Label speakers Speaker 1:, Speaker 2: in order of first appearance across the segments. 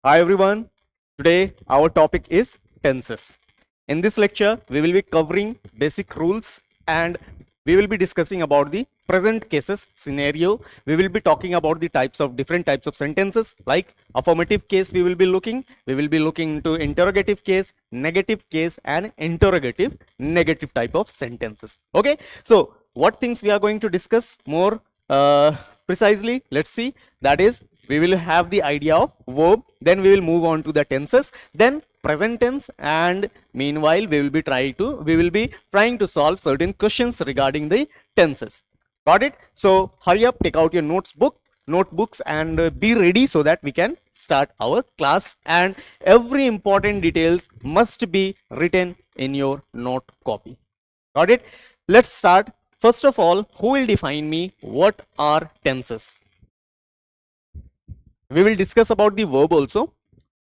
Speaker 1: Hi everyone. Today our topic is tenses. In this lecture, we will be covering basic rules and we will be discussing about the present cases scenario. We will be talking about the different types of sentences like affirmative case we will be looking into interrogative case, negative case and interrogative negative type of sentences. Okay, so what things we are going to discuss more precisely, let's see. That is, we will have the idea of verb, then we will move on to the tenses, then present tense, and meanwhile we will be trying to solve certain questions regarding the tenses. Got it? So hurry up, take out your notebooks and be ready so that we can start our class, and every important details must be written in your note copy. Got it? Let's start. First of all, who will define me what are tenses? We will discuss about the verb also.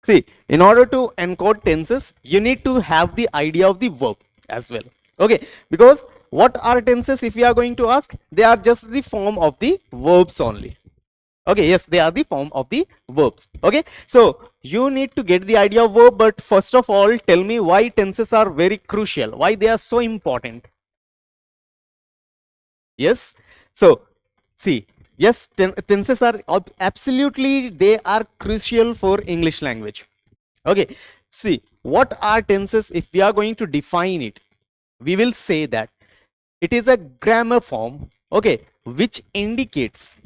Speaker 1: See, in order to encode tenses, you need to have the idea of the verb as well. Okay, because what are tenses if we are going to ask? They are just the form of the verbs only. Okay, yes, they are the form of the verbs. Okay, so you need to get the idea of verb, but first of all, tell me why tenses are very crucial, why they are so important. Yes, so see, yes, tenses are absolutely, they are crucial for English language. Okay, see, what are tenses? If we are going to define it, we will say that it is a grammar form, okay, which indicates,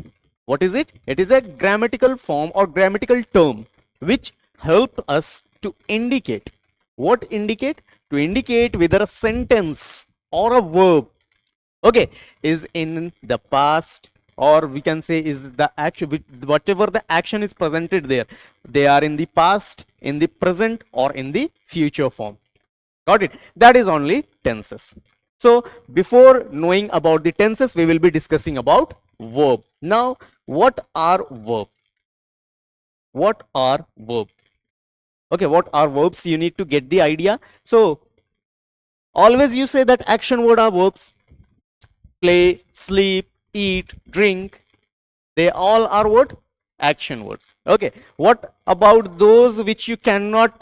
Speaker 1: what is it? It is a grammatical form or grammatical term which help us to indicate. What indicate? To indicate whether a sentence or a verb, okay, is in the past, or we can say is the action, whatever the action is presented there, they are in the past, in the present or in the future form. Got it? That is only tenses. So before knowing about the tenses, we will be discussing about verb. Now, what are verb? What are verb? Okay, what are verbs? You need to get the idea. So always you say that action word are verbs. Play, sleep, eat, drink, they all are what? Action words. Okay, what about those which you cannot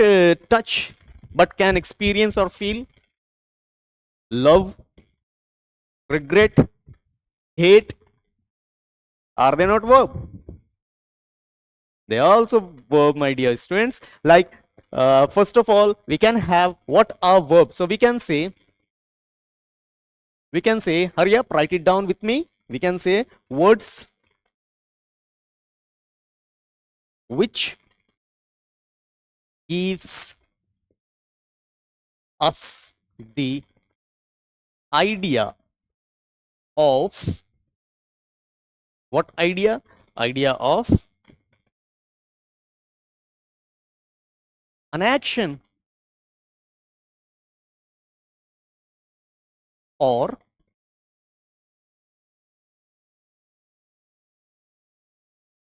Speaker 1: touch but can experience or feel? Love, regret, hate, are they not verb? They are also verb, my dear students. Like first of all, we can have what are verbs. So we can say, hurry up, write it down with me. We can say words which gives us the idea of, what idea? Idea of an action or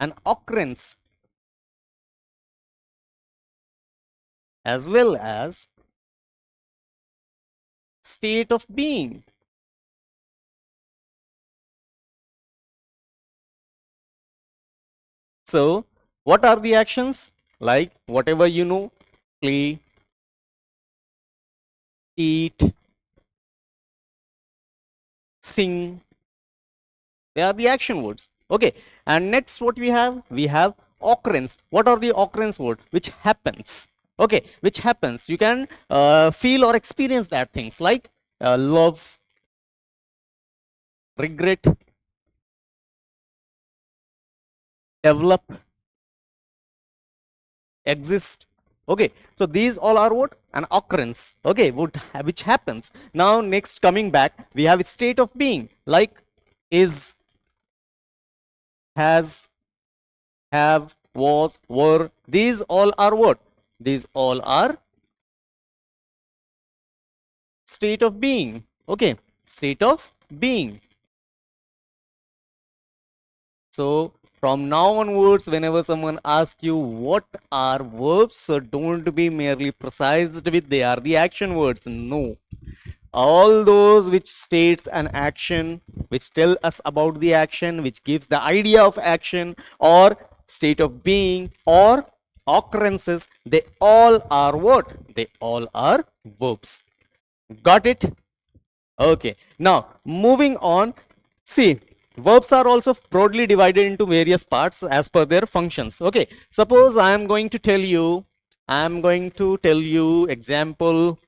Speaker 1: an occurrence, as well as state of being. So what are the actions? Like whatever you know, play, eat, sing, they are the action words. Okay, and next what we have? We have occurrence. What are the occurrence word? Which happens. Okay, which happens. You can feel or experience that things like love, regret, develop, exist. Okay, so these all are what? An occurrence. Okay, which happens. Now next, coming back, we have a state of being like is, has, have, was, were. These all are what? These all are state of being. Okay, state of being. So from now onwards, whenever someone asks you what are verbs, so don't be merely precised with they are the action words. No, all those which states an action, which tell us about the action, which gives the idea of action or state of being or occurrences, they all are what? They all are verbs. Got it? Okay. Now, moving on. See, verbs are also broadly divided into various parts as per their functions. Okay. Suppose I am going to tell you, example,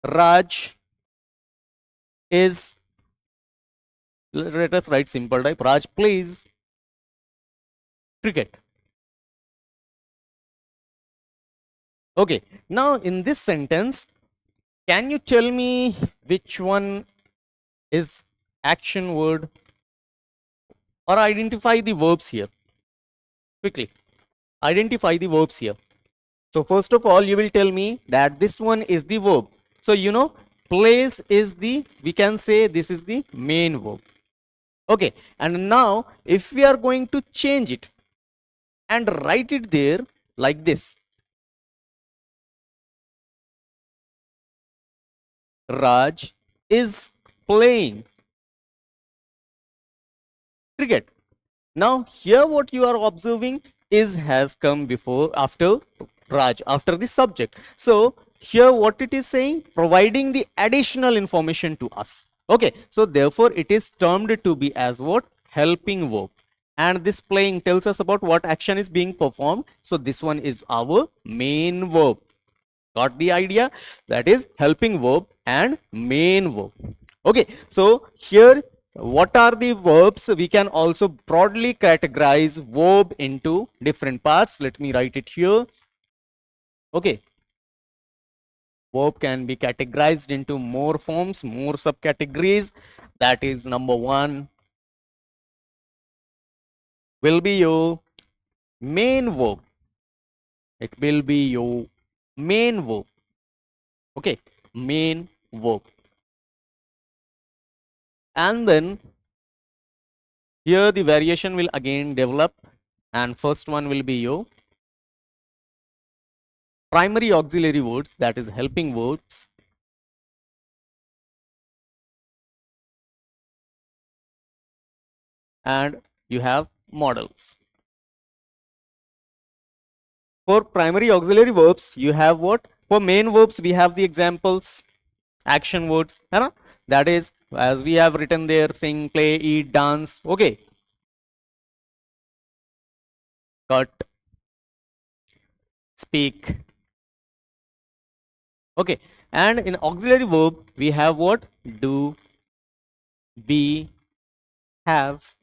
Speaker 1: Raj is, let us write simple type, Raj plays cricket. Okay. Now, in this sentence, can you tell me which one is action word, or identify the verbs here quickly? Identify the verbs here. So first of all, you will tell me that this one is the verb. So you know, plays is the, we can say this is the main verb. Okay, and now if we are going to change it and write it there like this, Raj is playing cricket. Now here what you are observing is has come before, after Raj, after the subject. So here what it is saying, providing the additional information to us. Okay, so therefore it is termed to be as what? Helping verb. And this playing tells us about what action is being performed. So this one is our main verb. Got the idea? That is helping verb and main verb. Okay, so here what are the verbs? We can also broadly categorize verb into different parts. Let me write it here. Okay, verb can be categorized into more forms, more subcategories. That is, number one will be your main verb. It will be your main verb. Okay, main verb. And then here the variation will again develop, and first one will be your primary auxiliary words, that is helping words. And you have models. For primary auxiliary verbs, you have what? For main verbs, we have the examples, action words, that is, as we have written there, sing, play, eat, dance. Okay, cut, speak. Okay, and in auxiliary verb, we have what? Do, be, have.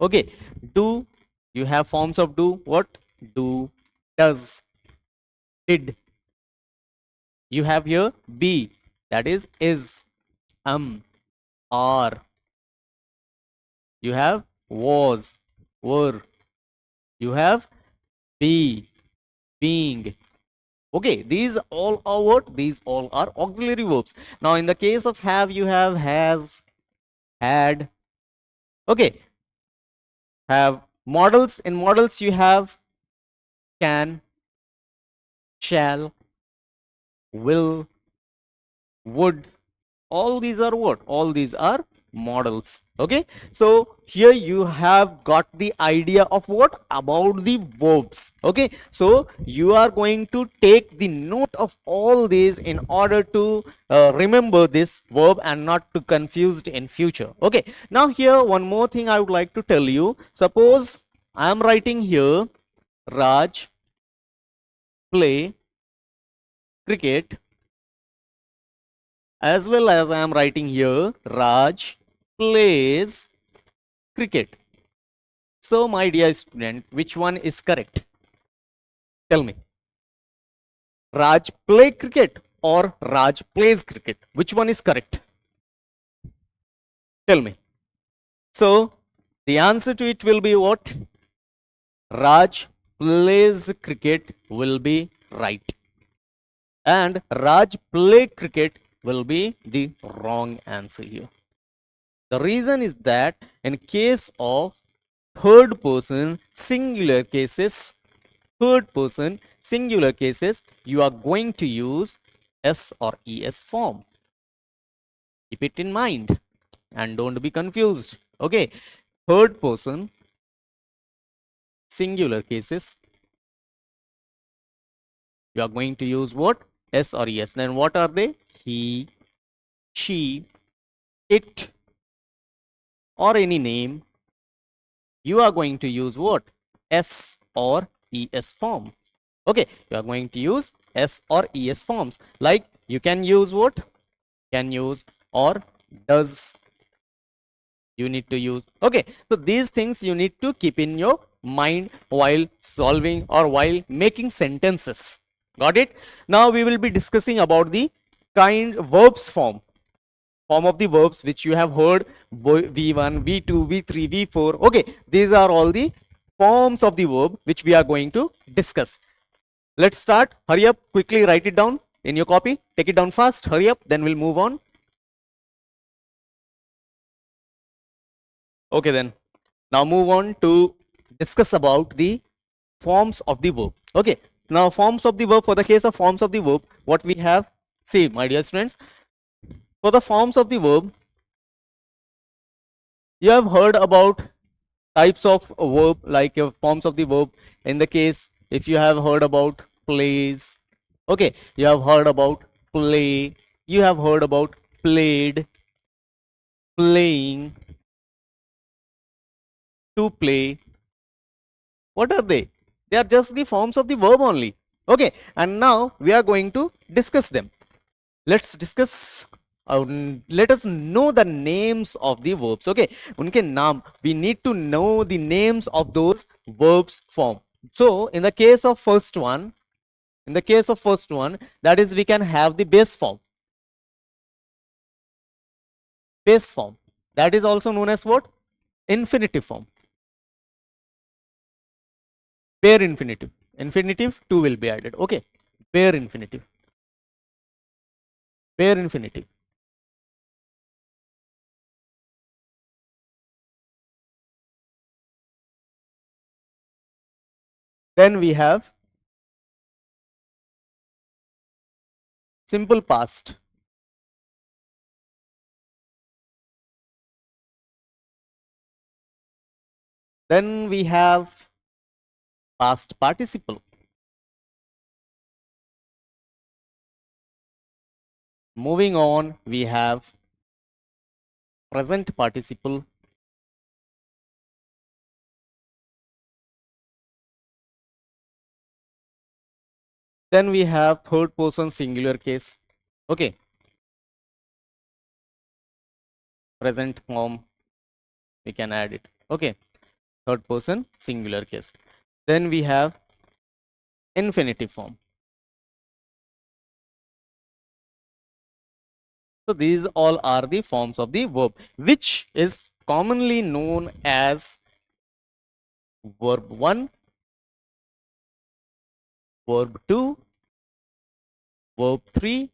Speaker 1: Okay, do, you have forms of do. What? Do, does, did. You have here be, that is, are. You have was, were. You have be, being. Okay, these all are what? These all are auxiliary verbs. Now in the case of have, you have has, had. Okay, have models. In models you have can, shall, will, would. All these are what? All these are models. Okay, so here you have got the idea of what? About the verbs. Okay, so you are going to take the note of all these in order to remember this verb and not to confused in future. Okay, now here one more thing I would like to tell you. Suppose I am writing here Raj play cricket, as well as I am writing here Raj plays cricket. So my dear student, which one is correct? Tell me. Raj play cricket or Raj plays cricket? Which one is correct? Tell me. So the answer to it will be what? Raj plays cricket will be right. And Raj play cricket will be the wrong answer here. The reason is that in case of third person singular cases, you are going to use S or ES form. Keep it in mind and don't be confused. Okay, third person singular cases, you are going to use what? S or es. Then what are they? He, she, it, or any name. You are going to use what? S or es forms. Okay, you are going to use S or es forms. Like you can use what? Can use or does. You need to use. Okay, so these things you need to keep in your mind while solving or while making sentences. Got it? Now we will be discussing about the kind verbs form of the verbs which you have heard: v1, v2, v3, v4. Okay, these are all the forms of the verb which we are going to discuss. Let's start. Hurry up, quickly write it down in your copy. Take it down fast. Hurry up, then we'll move on. Okay, then now move on to discuss about the forms of the verb. Okay, now forms of the verb. For the case of forms of the verb, what we have, see my dear students, for the forms of the verb, you have heard about types of verb, like forms of the verb. In the case, if you have heard about plays, okay, you have heard about play, you have heard about played, playing, to play. What are they? They are just the forms of the verb only. Okay, and now we are going to discuss them. Let's discuss. Let us know the names of the verbs. Okay, unke naam, we need to know the names of those verbs form. So in the case of first one, that is, we can have the base form. Base form, that is also known as what? Infinitive form. Bare infinitive. Infinitive 2 will be added. Okay, bare infinitive. Bare infinitive. Then we have simple past. Then we have past participle. Moving on, we have present participle. Then we have third person singular case. Okay, present form, we can add it. Okay, third person singular case. Then we have infinitive form. So these all are the forms of the verb, which is commonly known as verb 1, verb 2, verb 3.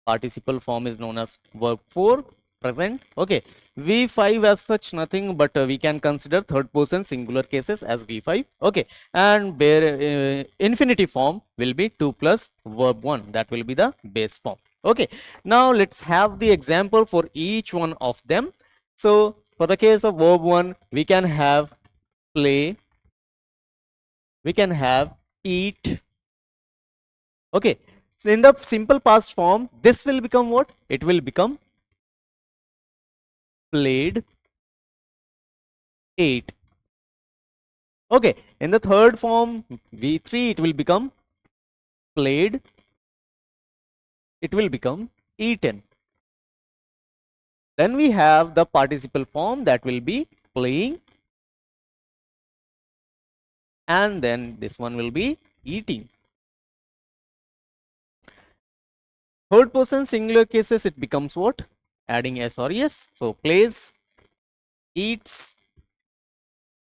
Speaker 1: Participle form is known as verb 4, present. Okay, v5 as such nothing, but we can consider third person singular cases as v5. Okay, and bare infinitive form will be 2 plus verb 1, that will be the base form. Okay, now let's have the example for each one of them. So for the case of verb 1, we can have play, we can have eat. Okay, so in the simple past form, this will become what? It will become played, ate. Okay, in the third form, v3, it will become played, it will become eaten. Then we have the participle form, that will be playing, and then this one will be eating. Third person singular cases, it becomes what? Adding s or es. So plays, eats,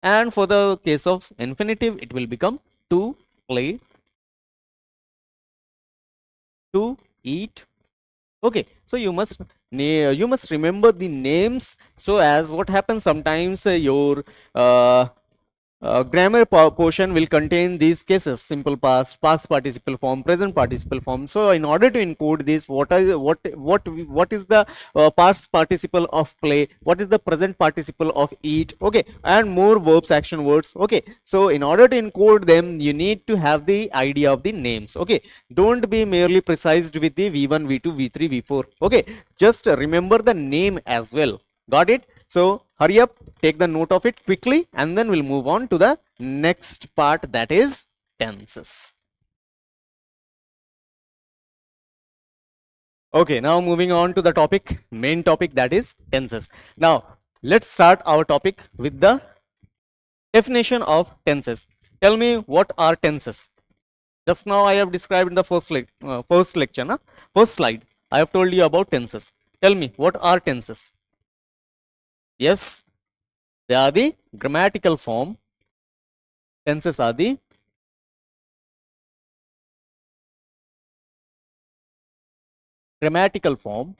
Speaker 1: and for the case of infinitive, it will become to play, to eat. Okay, so you must remember the names. So as what happens sometimes, your grammar portion will contain these cases: simple past, past participle form, present participle form. So in order to encode this, what is the past participle of play, what is the present participle of eat, okay, and more verbs, action words, okay. So in order to encode them, you need to have the idea of the names, okay. Don't be merely precised with the v1, v2, v3, v4, okay. Just remember the name as well. Got it? So hurry up, take the note of it quickly, and then we'll move on to the next part, that is tenses. Okay, now moving on to the topic, main topic, that is tenses. Now let's start our topic with the definition of tenses. Tell me, what are tenses? Just now I have described in the first lecture, na? First slide. I have told you about tenses. Tell me, what are tenses? Yes, they are the grammatical form. Tenses are the grammatical form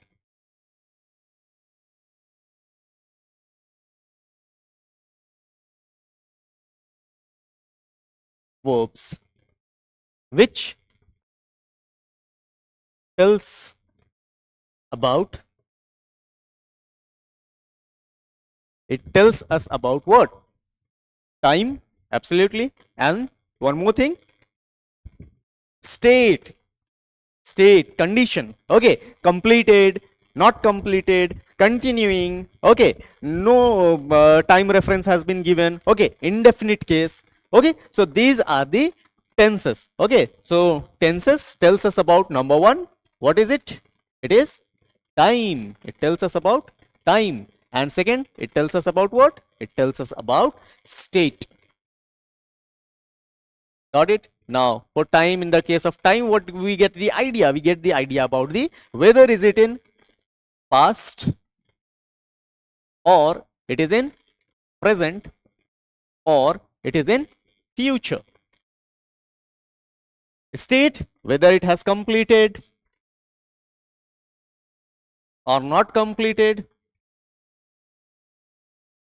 Speaker 1: verbs which tells about, it tells us about what? Time, absolutely. And one more thing, state, condition, okay. Completed, not completed, continuing, okay. No time reference has been given, okay. Indefinite case, okay. So these are the tenses, okay. So tenses tells us about, number one, what is it? It is time. It tells us about time. And second, it tells us about what? It tells us about state. Got it? Now for time, in the case of time, what we get the idea? We get the idea about the whether is it in past or it is in present or it is in future. State, whether it has completed or not completed,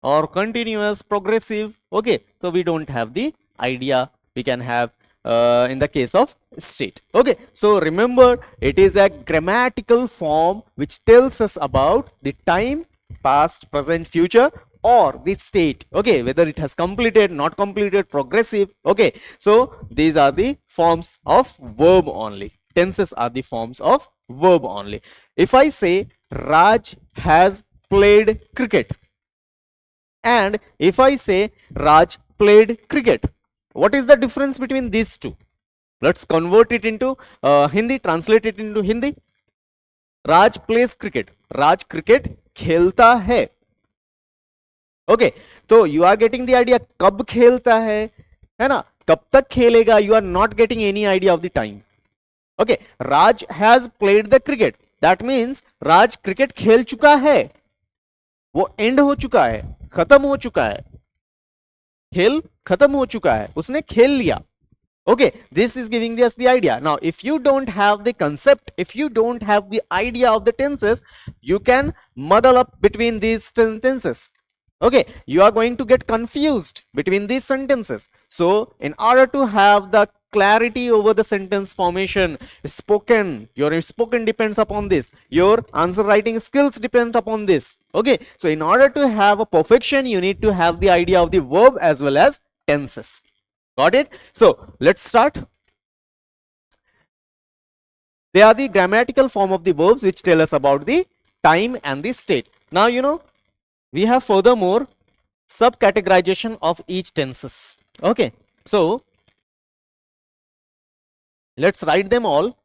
Speaker 1: or continuous, progressive, okay. So we don't have the idea. We can have in the case of state, okay. So remember, it is a grammatical form which tells us about the time, past, present, future, or the state, okay, whether it has completed, not completed, progressive, okay. So these are the forms of verb only. Tenses are the forms of verb only. If I say Raj has played cricket, and if I say Raj played cricket, what is the difference between these two? Let's convert it into Hindi, translate it into Hindi. Raj plays cricket. Raj cricket खेलता है. Okay, तो you are getting the idea. कब खेलता है ना? कब तक खेलेगा? You are not getting any idea of the time. Okay, Raj has played the cricket. That means Raj cricket खेल चुका है. वो एंड हो चुका है, खत्म हो चुका है, खेल खत्म हो चुका है, उसने खेल लिया. Okay, this is giving us the idea. Now if you don't have the concept, if you don't have the idea of the tenses, you can muddle up between these sentences, okay. You are going to get confused between these sentences. So in order to have the clarity over the sentence formation, your spoken depends upon this, your answer writing skills depend upon this, okay. So in order to have a perfection, you need to have the idea of the verb as well as tenses. Got it? So let's start. They are the grammatical form of the verbs which tell us about the time and the state. Now we have furthermore subcategorization of each tenses, okay. So let's write them all.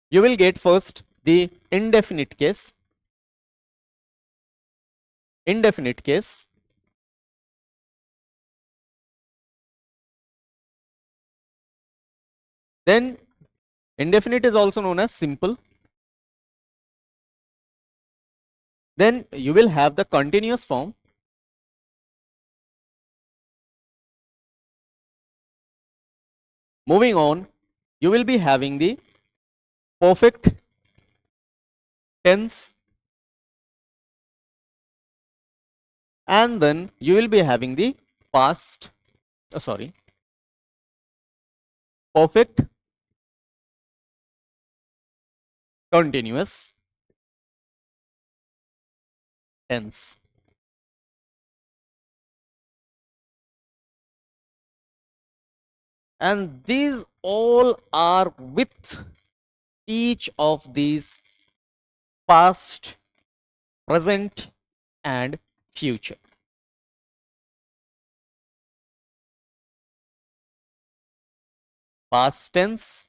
Speaker 1: You will get first the indefinite case, then indefinite is also known as simple. Then you will have the continuous form. Moving on, you will be having the perfect tense and then you will be having the past perfect continuous tense. And these all are with each of these past, present, and future. Past tense,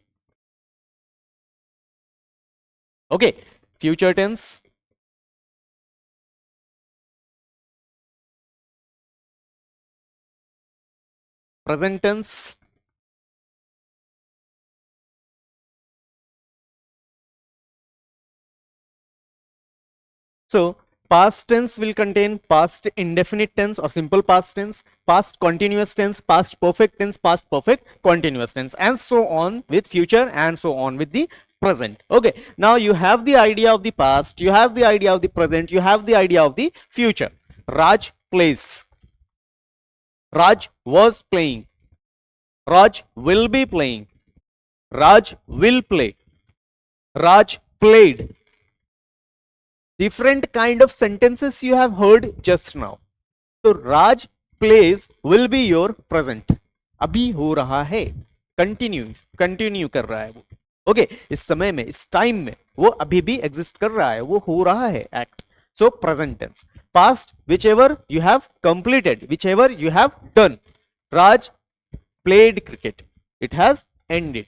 Speaker 1: okay, future tense, present tense, so past tense will contain past indefinite tense or simple past tense, past continuous tense, past perfect tense, past perfect continuous tense, and so on with future, and so on with the present. Okay, now you have the idea of the past, you have the idea of the present, you have the idea of the future. Raj plays, Raj was playing, Raj will be playing, Raj will play, Raj played. Different kind of sentences you have heard just now. So Raj plays will be your present. अभी हो रहा है, continue कर रहा है वो. Okay, इस समय में, इस टाइम में वो अभी भी एग्जिस्ट कर रहा है, वो हो रहा है act. So present tense. Past, whichever you have completed, whichever you have done. Raj played cricket, it has ended.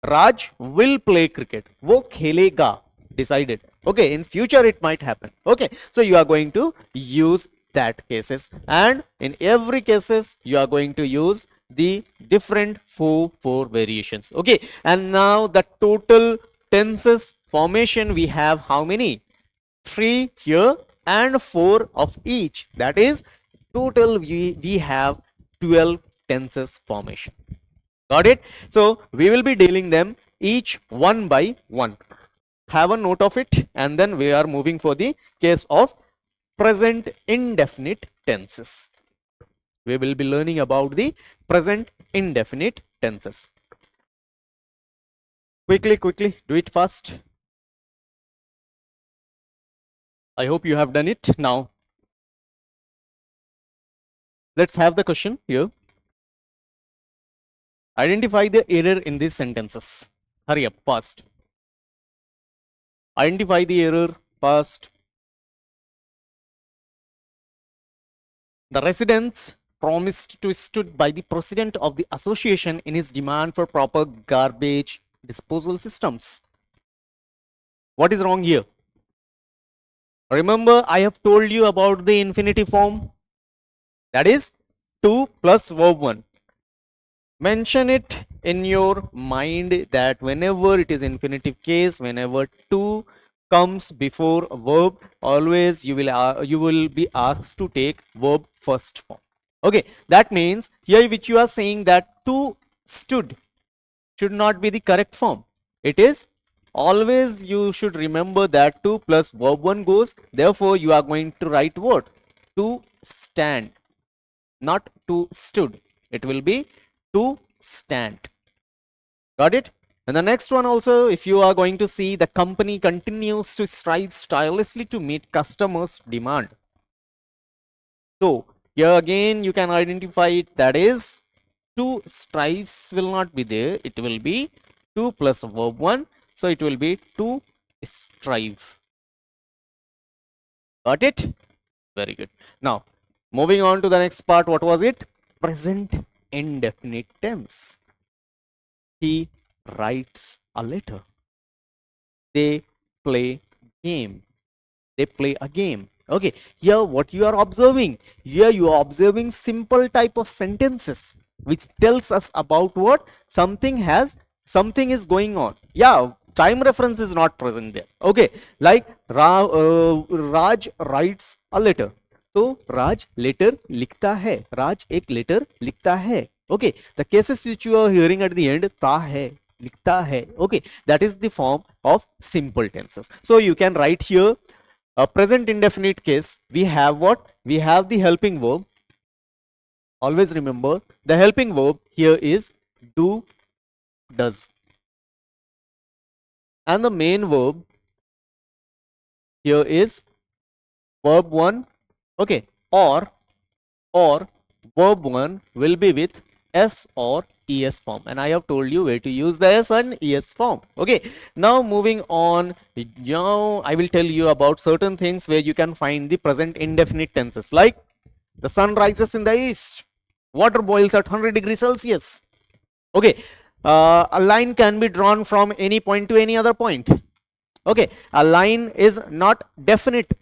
Speaker 1: Raj will play cricket, वो खेलेगा, decided. Okay, in future it might happen. Okay, so you are going to use that cases, and in every cases you are going to use the different four variations. Okay, and now the total tenses formation we have how many? 3 here and 4 of each. That is total we have 12 tenses formation. Got it? So we will be dealing them each one by one. Have a note of it, and then we are moving for the case of present indefinite tenses. We will be learning about the present indefinite tenses. Quickly, do it fast. I hope you have done it. Now let's have the question here. Identify the error in these sentences. Hurry up, fast. Identify the error fast. The residents promised to stood by the president of the association in his demand for proper garbage disposal systems. What is wrong here? Remember, I have told you about the infinitive form. That is 2 plus verb 1. Mention it in your mind that whenever it is infinitive case, whenever 2 comes before a verb, always you will be asked to take verb first form. Okay, that means here which you are saying that 2 stood should not be the correct form. It is always, you should remember that 2 plus verb 1 goes. Therefore, you are going to write what? To stand, not to stood. It will be to stand. Got it? And the next one also, if you are going to see, the company continues to strive tirelessly to meet customers' demand. So here again you can identify it, that is 2 strives will not be there. It will be 2 plus verb 1. So it will be to strive. Got it? Very good. Now moving on to the next part. What was it? Present indefinite tense. He writes a letter. They play game. They play a game. Okay, here what you are observing? Here you are observing simple type of sentences which tells us about what? Something is going on. Yeah, time reference is not present there. Okay, like Raj writes a letter. तो राज letter लिखता है. राज एक letter लिखता है. Okay, the cases which you are hearing at the end, ता है, लिखता है. Okay, that is the form of simple tenses. So you can write here a present indefinite case. We have what? we have the helping verb. Always remember the helping verb here is do, does, and the main verb here is verb 1. Okay, or verb 1 will be with s or es form, and I have told you where to use the s and es form. Okay, now moving on, now I will tell you about certain things where you can find the present indefinite tenses, like the sun rises in the east, water boils at 100 degrees Celsius. Okay, a line can be drawn from any point to any other point. Okay, a line is not definite,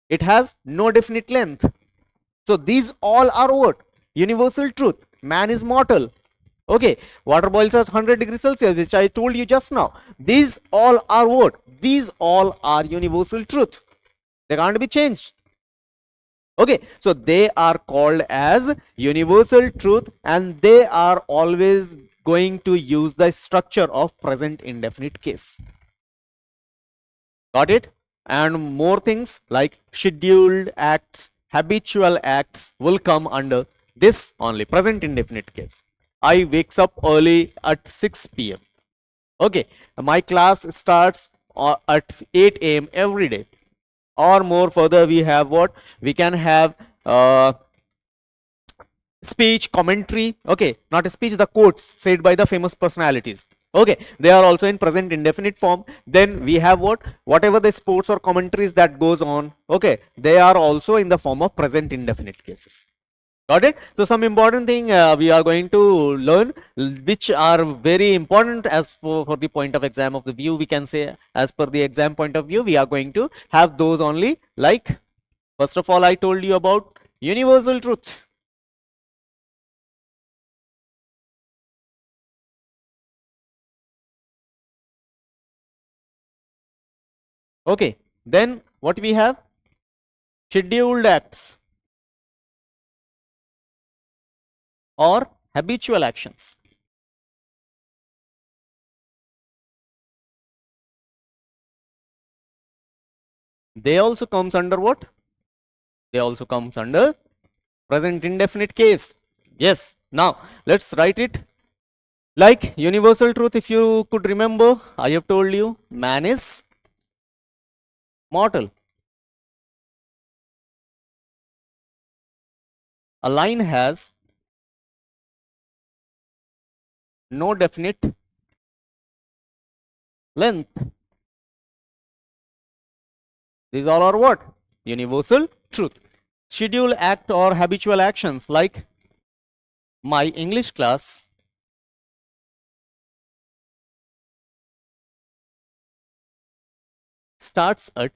Speaker 1: it has no definite length. So these all are what? Universal truth. Man is mortal. Okay, water boils at 100 degrees Celsius, which I told you just now. These all are what? These all are universal truth. They can't be changed. Okay, so they are called as universal truth, and they are always going to use the structure of present indefinite case. Got it? And more things like scheduled acts, habitual acts will come under this only, present indefinite case. I wakes up early at 6 p.m. Okay, my class starts at 8 a.m. every day. Or more further, we have what? We can have speech, commentary. Okay, not a speech, the quotes said by the famous personalities. Okay, they are also in present indefinite form. Then we have what? Whatever the sports or commentaries that goes on. Okay, they are also in the form of present indefinite cases. Got it? So some important thing we are going to learn, which are very important as for the point of exam of the view, we can say, as per the exam point of view, we are going to have those only. Like, first of all, I told you about universal truth. Okay, then what we have? Scheduled acts or habitual actions. They also comes under what? They also comes under present indefinite case. Yes, now let's write it. Like universal truth, if you could remember, I have told you man is mortal. A line has no definite length. These all are what? Universal truth. Schedule act or habitual actions, like my English class starts at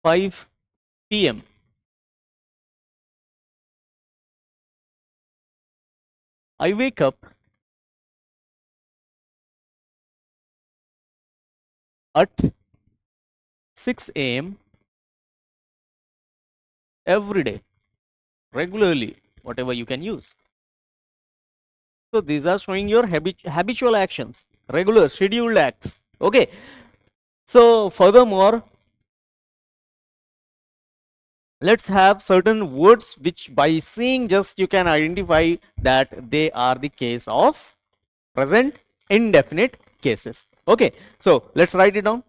Speaker 1: 5 p.m. I wake up at 6 a.m. every day, regularly, whatever you can use. So these are showing your habitual actions, regular scheduled acts. Okay. So furthermore, let's have certain words which by seeing just you can identify that they are the case of present indefinite cases. Okay. So let's write it down.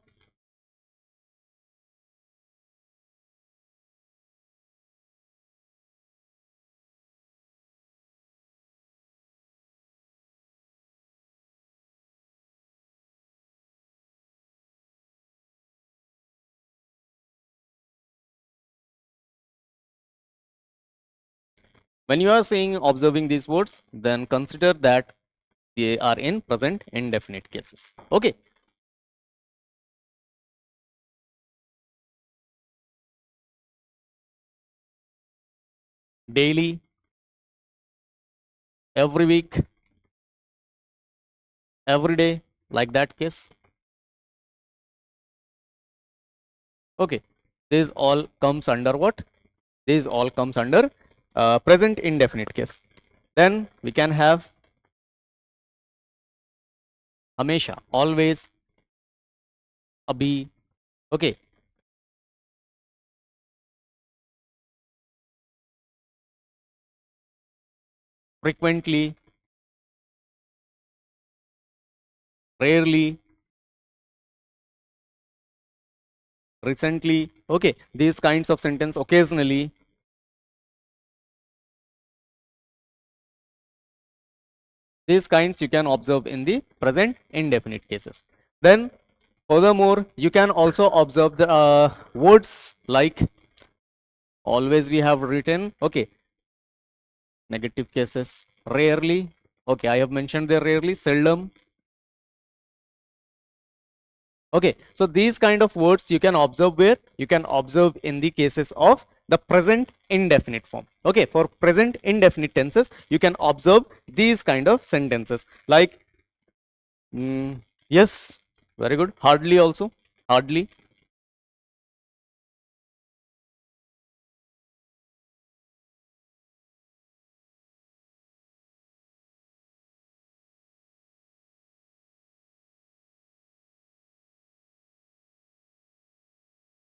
Speaker 1: When you are saying observing these words, then consider that they are in present indefinite cases. Okay. Daily, every week, every day, like that case. Okay. This all comes under what? This all comes under present indefinite case. Then we can have hamesha, always, abhi. Okay. frequently, rarely, recently. Okay, these kinds of sentence, occasionally. These kinds you can observe in the present indefinite cases. Then furthermore, you can also observe the words like always we have written, okay, negative cases, rarely, okay, I have mentioned there rarely, seldom. Okay, so these kind of words you can observe where? You can observe in the cases of the present indefinite form. Okay, for present indefinite tenses, you can observe these kind of sentences like, yes, very good, hardly also, hardly.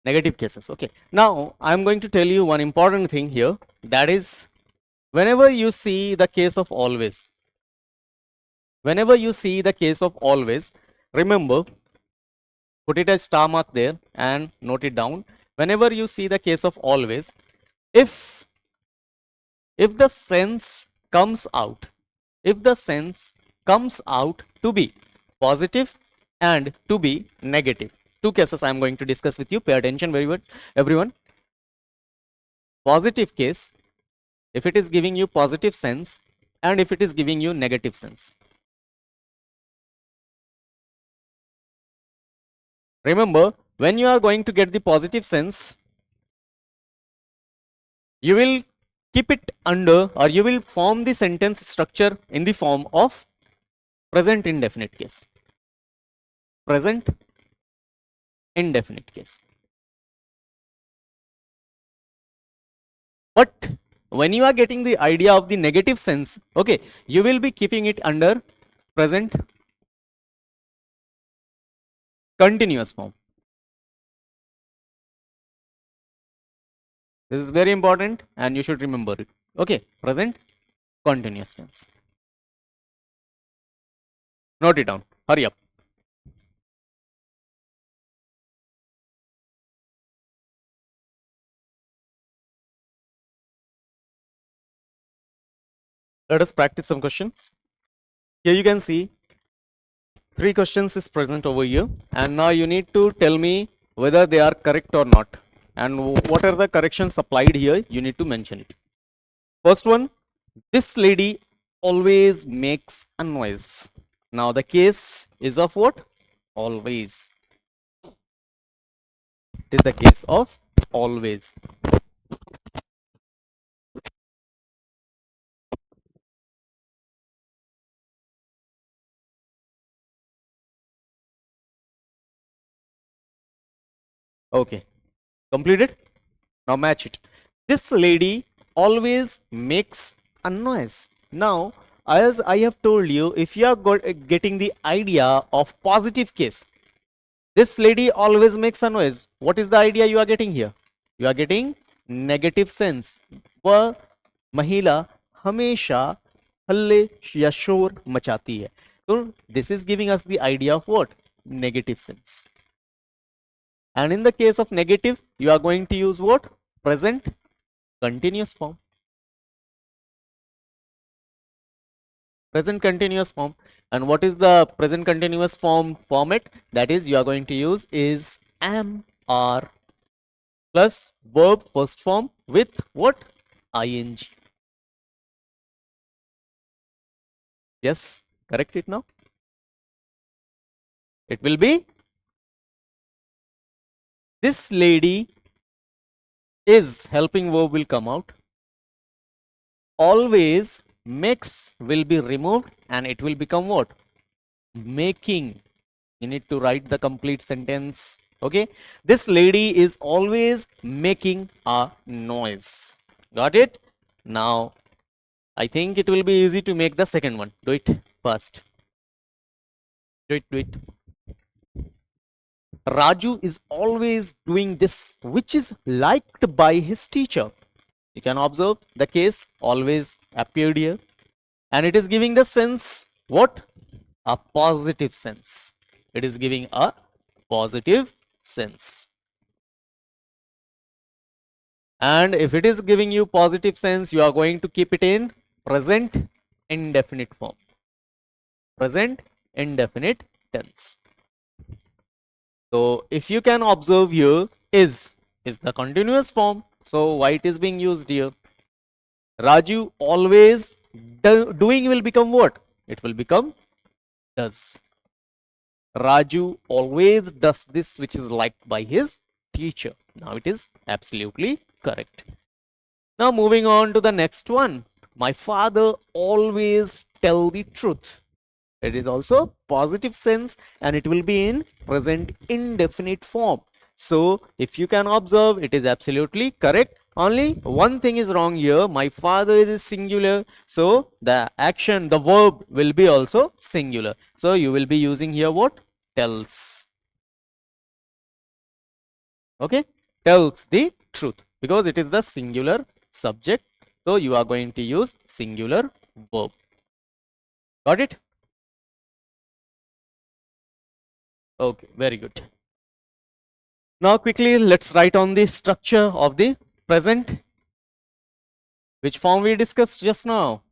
Speaker 1: Negative cases. Okay, now I'm going to tell you one important thing here, that is whenever you see the case of always, whenever you see the case of always, remember, put it as star mark there and note it down. Whenever you see the case of always, if the sense comes out, if the sense comes out to be positive and to be negative, two cases I am going to discuss with you, pay attention very well everyone. Positive case, if it is giving you positive sense and if it is giving you negative sense. Remember, when you are going to get the positive sense, you will keep it under, or you will form the sentence structure in the form of present indefinite case. Present indefinite case. But when you are getting the idea of the negative sense, okay, you will be keeping it under present continuous form. This is very important and you should remember it. Okay, present continuous tense. Note it down. Hurry up. Let us practice some questions. Here you can see 3 questions is present over here, and now you need to tell me whether they are correct or not, and what are the corrections applied here, you need to mention it. First one, this lady always makes a noise. Now the case is of what? Always. It is the case of always. Okay, completed. Now match it. This lady always makes a noise. Now, as I have told you, if you are getting the idea of positive case, this lady always makes a noise. What is the idea you are getting here? You are getting negative sense. वह महिला हमेशा हल्ले या शोर मचाती है. So this is giving us the idea of what? Negative sense. And in the case of negative, you are going to use what? Present continuous form. Present continuous form. And what is the present continuous form format? That is, you are going to use is am, are plus verb first form with what? Ing. Yes, correct it now. It will be this lady is, helping verb will come out. Always makes will be removed and it will become what? Making. You need to write the complete sentence. Okay, this lady is always making a noise. Got it? Now I think it will be easy to make the second one. Do it first. Do it. Raju is always doing this, which is liked by his teacher. You can observe the case always appeared here. and it is giving the sense what? A positive sense. It is giving a positive sense. And if it is giving you positive sense, you are going to keep it in present indefinite form. Present indefinite tense. So if you can observe here, is the continuous form. So why it is being used here? Raju always doing will become what? It will become does. Raju always does this which is liked by his teacher. Now it is absolutely correct. Now moving on to the next one. My father always tell the truth. It is also positive sense and it will be in present indefinite form. So if you can observe, it is absolutely correct. Only one thing is wrong here. My father is singular. So the action, the verb will be also singular. So you will be using here what? Tells. Okay. Tells the truth because it is the singular subject. So you are going to use singular verb. Got it? Okay. Very good. Now quickly let's write on the structure of the present, which form we discussed just now.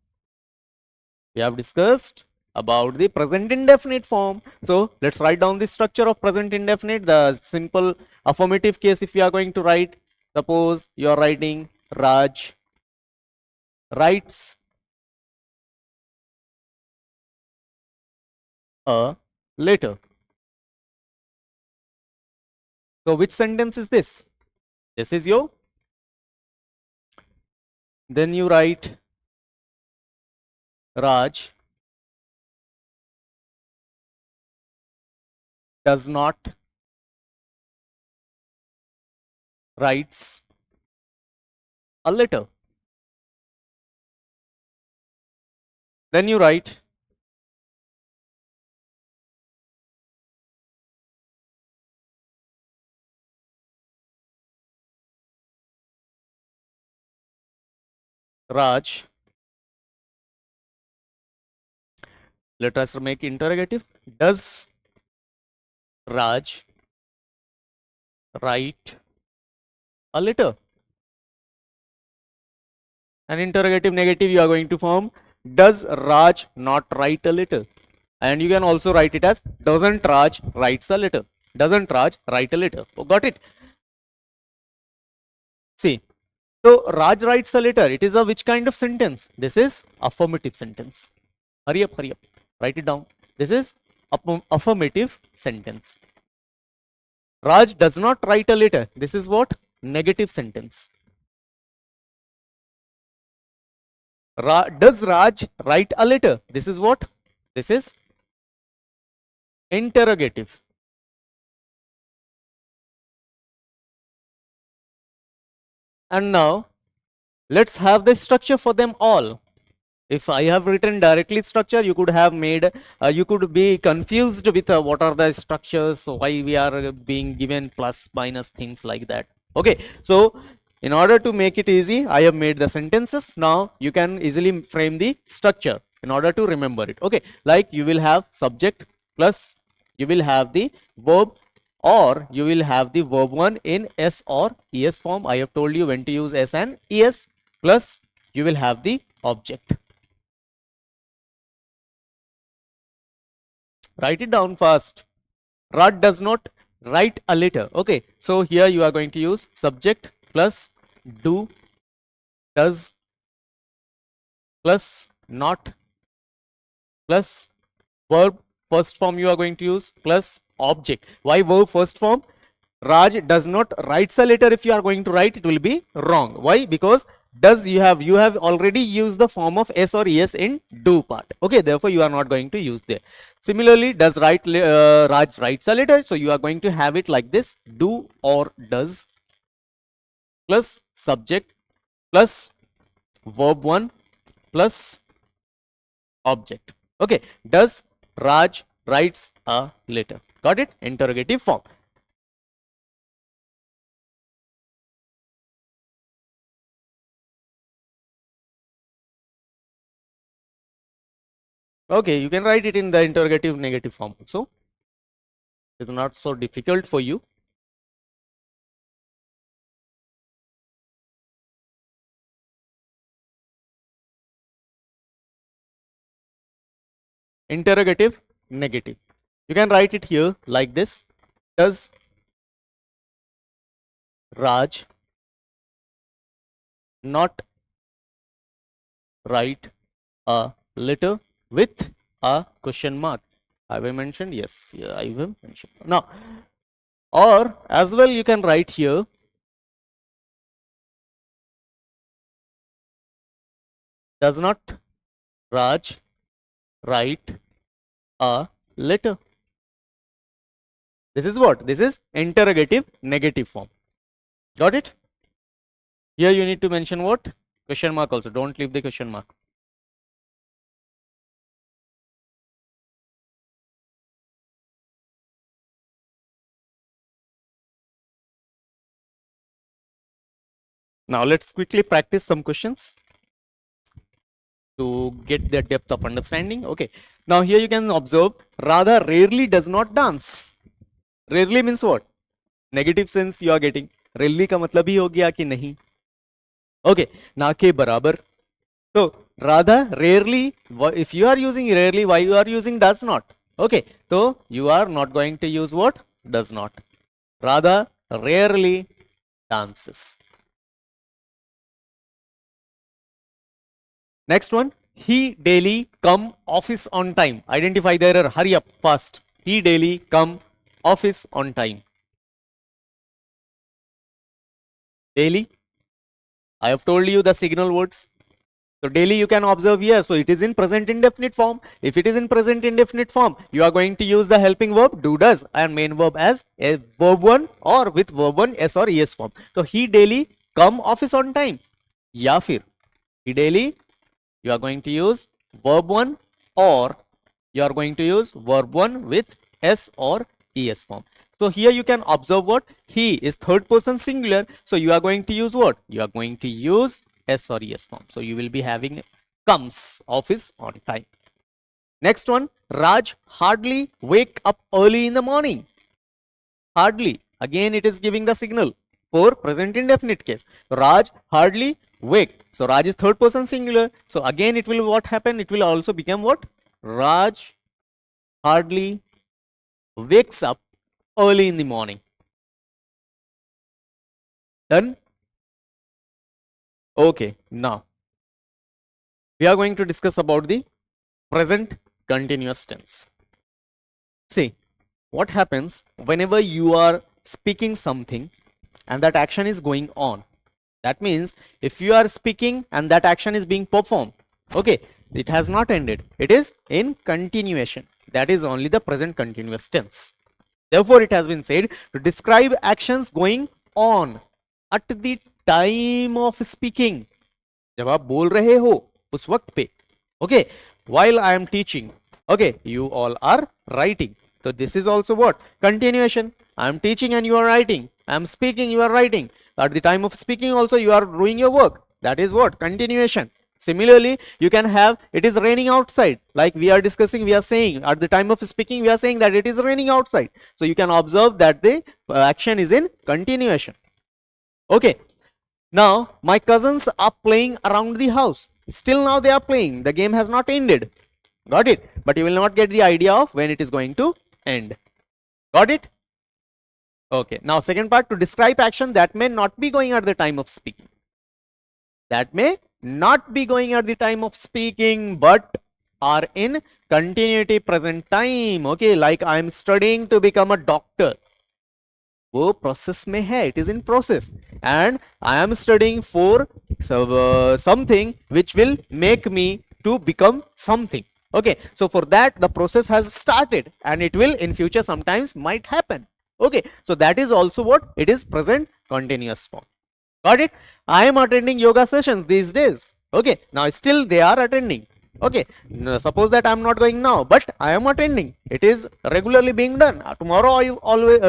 Speaker 1: We have discussed about the present indefinite form. So let's write down the structure of present indefinite, the simple affirmative case. If you are going to write, suppose you are writing Raj writes a letter. So which sentence is this? This is your. Then you write Raj does not writes a letter. Then you write Raj. Let us make interrogative. Does Raj write a letter? An interrogative negative you are going to form. Does Raj not write a letter? And you can also write it as doesn't Raj writes a letter. Doesn't Raj write a letter? Oh, got it? See. So Raj writes a letter. It is a which kind of sentence? This is affirmative sentence. Hurry up, hurry up. Write it down. This is affirmative sentence. Raj does not write a letter. This is what? Negative sentence. Does Raj write a letter? This is what? This is interrogative. And now let's have the structure for them all. If I have written directly structure, you could have made, you could be confused with what are the structures, why we are being given plus, minus, things like that. Okay, so in order to make it easy, I have made the sentences. Now you can easily frame the structure in order to remember it. Okay, like you will have subject plus you will have the verb, or you will have the verb one in S or ES form. I have told you when to use S and ES, plus you will have the object. Write it down fast. Raj does not write a letter. Okay, so here you are going to use subject plus do, does, plus not, plus verb first form you are going to use, plus object. Why verb first form? Raj does not writes a letter. If you are going to write, it will be wrong. Why? Because does you have already used the form of S or ES in do part. Okay, therefore you are not going to use there. Similarly, does Raj writes a letter, so you are going to have it like this: do or does plus subject plus verb one plus object. Okay, does Raj writes a letter? Got it? Interrogative form. Okay, you can write it in the interrogative negative form also. It's not so difficult for you. Interrogative negative. You can write it here like this. Does Raj not write a letter with a question mark? Have I mentioned? Yes, yeah, I will mention. Now, or as well, you can write here. Does not Raj write a letter? This is what? This is interrogative negative form. Got it? Here you need to mention what? Question mark also. Don't leave the question mark. Now let's quickly practice some questions to get the depth of understanding. Okay. Now here you can observe Radha rarely does not dance. Rarely means what? Negative sense you are getting. Rarely का मतलब ही हो गया कि नहीं. Okay. ना के बराबर. So Radha rarely, if you are using rarely, why you are using does not? Okay. So you are not going to use what? Does not. Radha rarely dances. Next one, he daily come office on time. Identify the error. Hurry up fast. He daily come office on time. Daily. I have told you the signal words. So daily you can observe here. So it is in present indefinite form. If it is in present indefinite form, you are going to use the helping verb do does and main verb as a verb 1 or with verb 1 s or es form. So he daily come office on time. Ya fir he daily you are going to use verb 1 or you are going to use verb 1 with s or es form. So here you can observe what? He is third person singular. So you are going to use what? You are going to use s or es form. So you will be having comes office on time. Next one, Raj hardly wake up early in the morning. Hardly. Again it is giving the signal for present indefinite case. Raj hardly wake. So Raj is third person singular. So again it will what happen? It will also become what? Raj hardly wakes up early in the morning. Done? Okay, now we are going to discuss about the present continuous tense. See, what happens whenever you are speaking something and that action is going on? That means if you are speaking and that action is being performed, okay, it has not ended. It is in continuation. That is only the present continuous tense. Therefore, it has been said to describe actions going on at the time of speaking. जब आप बोल रहे हो उस वक्त पे, okay, while I am teaching, okay, you all are writing. So this is also what? Continuation. I am teaching and you are writing. I am speaking, you are writing. At the time of speaking also you are doing your work. That is what? Continuation. Similarly, you can have it is raining outside. Like we are discussing, we are saying at the time of speaking, we are saying that it is raining outside. So you can observe that the action is in continuation. Okay. Now my cousins are playing around the house. Still now they are playing. The game has not ended. Got it? But you will not get the idea of when it is going to end. Got it? Okay. Now second part, to describe action that may not be going at the time of speaking. That may not be going at the time of speaking but are in continuity present time. Okay, like I am studying to become a doctor. वो process में है, it is in process, and I am studying for something which will make me to become something. Okay, so for that the process has started and it will in future sometimes might happen. Okay, so that is also what? It is present continuous form. Got it? I am attending yoga sessions these days. Okay, now still they are attending. Okay, now, suppose that I am not going now, but I am attending. It is regularly being done. Tomorrow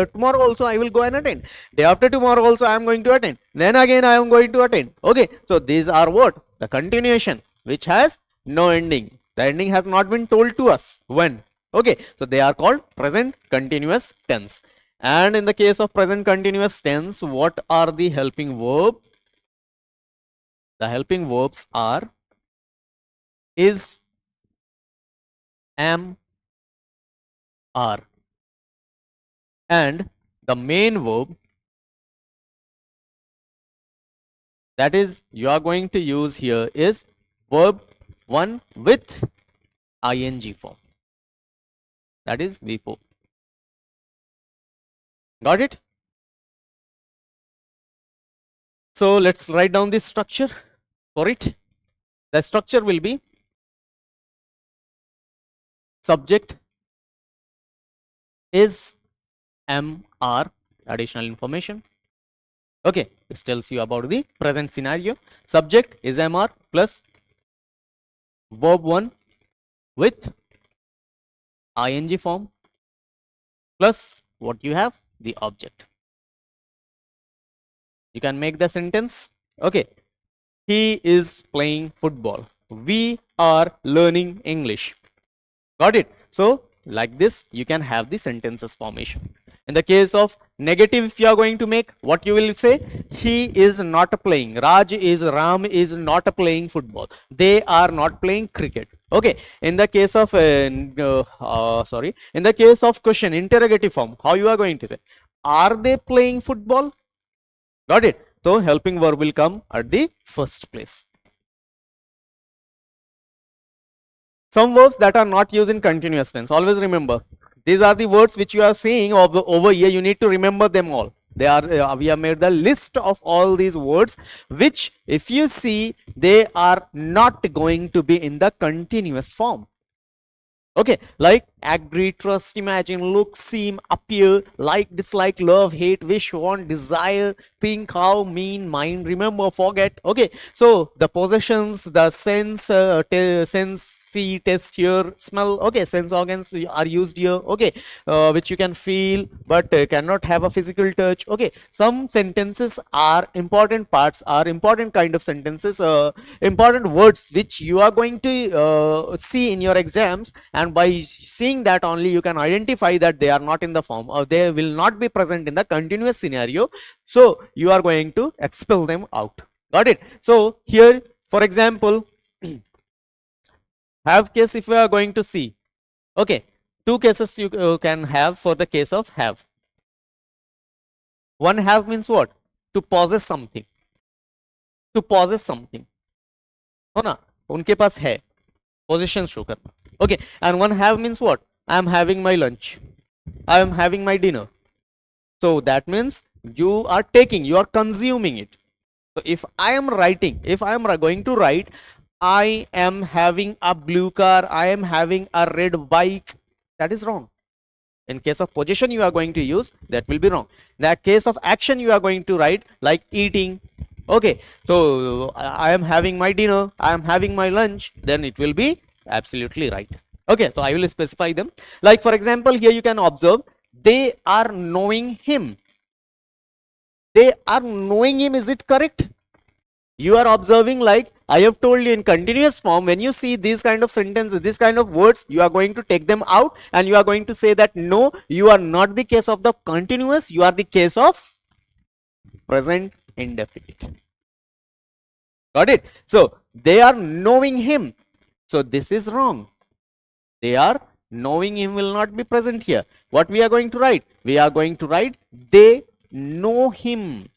Speaker 1: tomorrow also I will go and attend. Day after tomorrow also I am going to attend. Then again I am going to attend. Okay, so these are what? The continuation which has no ending. The ending has not been told to us when. Okay, so they are called present continuous tense. And in the case of present continuous tense, what are the helping verb? The helping verbs are is, am, are. And the main verb, that is you are going to use here, is verb 1 with ing form. That is V4. Got it? So let's write down this structure for it. The structure will be subject is, am, are, additional information. Okay, this tells you about the present scenario. Subject is, am, are plus verb 1 with ing form plus what you have, the object. You can make the sentence. Okay, he is playing football. We are learning English. Got it? So like this you can have the sentences formation. In the case of negative, if you are going to make, what you will say, he is not playing, Ram is not playing football, they are not playing cricket. Okay, in the case of in the case of question, interrogative form, how you are going to say, are they playing football? Got it? So helping verb will come at the first place. Some verbs that are not used in continuous tense, always remember, these are the words which you are seeing over here. You need to remember them all. They are we have made the list of all these words which, if you see, they are not going to be in the continuous form. Okay, like agree, trust, imagine, look, seem, appear, like, dislike, love, hate, wish, want, desire, think, how, mean, mind, remember, forget. Okay, so the possessions, the sense, sense, see, taste, hear, smell. Okay, sense organs are used here. Okay, which you can feel but cannot have a physical touch. Okay, some sentences are important parts, are important kind of sentences, important words which you are going to see in your exams, and by seeing that only you can identify that they are not in the form, or they will not be present in the continuous scenario. So you are going to expel them out. Got it? So here, for example, have case, if we are going to see, okay, two cases you can have for the case of have. One, have means what? To possess something, to possess something, हो ना, उनके पास है, possession show करना. Okay, and one have means what? I am having my lunch, I am having my dinner. So that means you are taking, you are consuming it. So if I am writing, if I am going to write, I am having a blue car, I am having a red bike, that is wrong. In case of possession you are going to use, that will be wrong. In that case of action you are going to write, like eating. Okay, so I am having my dinner, I am having my lunch, then it will be absolutely right. Okay, so I will specify them. Like for example, here you can observe, they are knowing him. They are knowing him, is it correct? You are observing, like I have told you, in continuous form, when you see these kind of sentences, this kind of words, you are going to take them out and you are going to say that no, you are not the case of the continuous, you are the case of present indefinite. Got it? So they are knowing him, so this is wrong. They are knowing him will not be present here. What we are going to write? We are going to write they know him.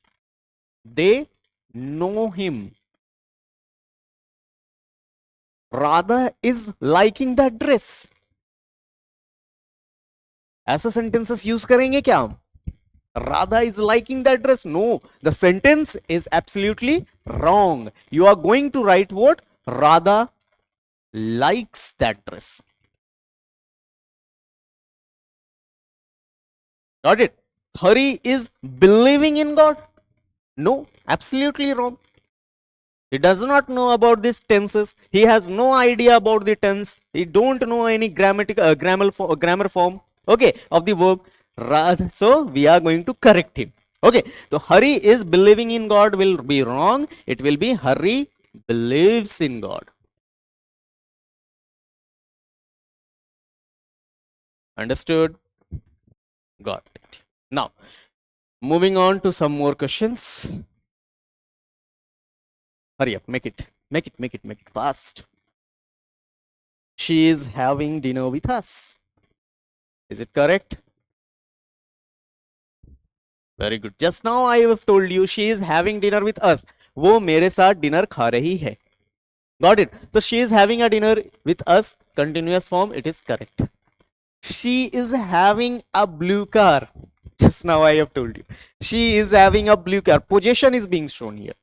Speaker 1: They know him. Radha is liking that dress. ऐसा sentences use करेंगे क्या हम? Radha is liking that dress. No, the sentence is absolutely wrong. You are going to write what? Radha likes that dress. Got it? Hari is believing in God. No, absolutely wrong. He does not know about these tenses. He has no idea about the tense. He don't know any grammar form, okay, of the verb. So we are going to correct him. Okay, so Hari is believing in God will be wrong. It will be Hari believes in God. Understood? Got it. Now, moving on to some more questions. Hurry up, make it fast. She is having dinner with us. Is it correct? Very good. Just now I have told you she is having dinner with us. वो मेरे साथ dinner खा रही है. Got it? So she is having a dinner with us. Continuous form. It is correct. She is having a blue car. Just now I have told you. She is having a blue car. Possession is being shown here.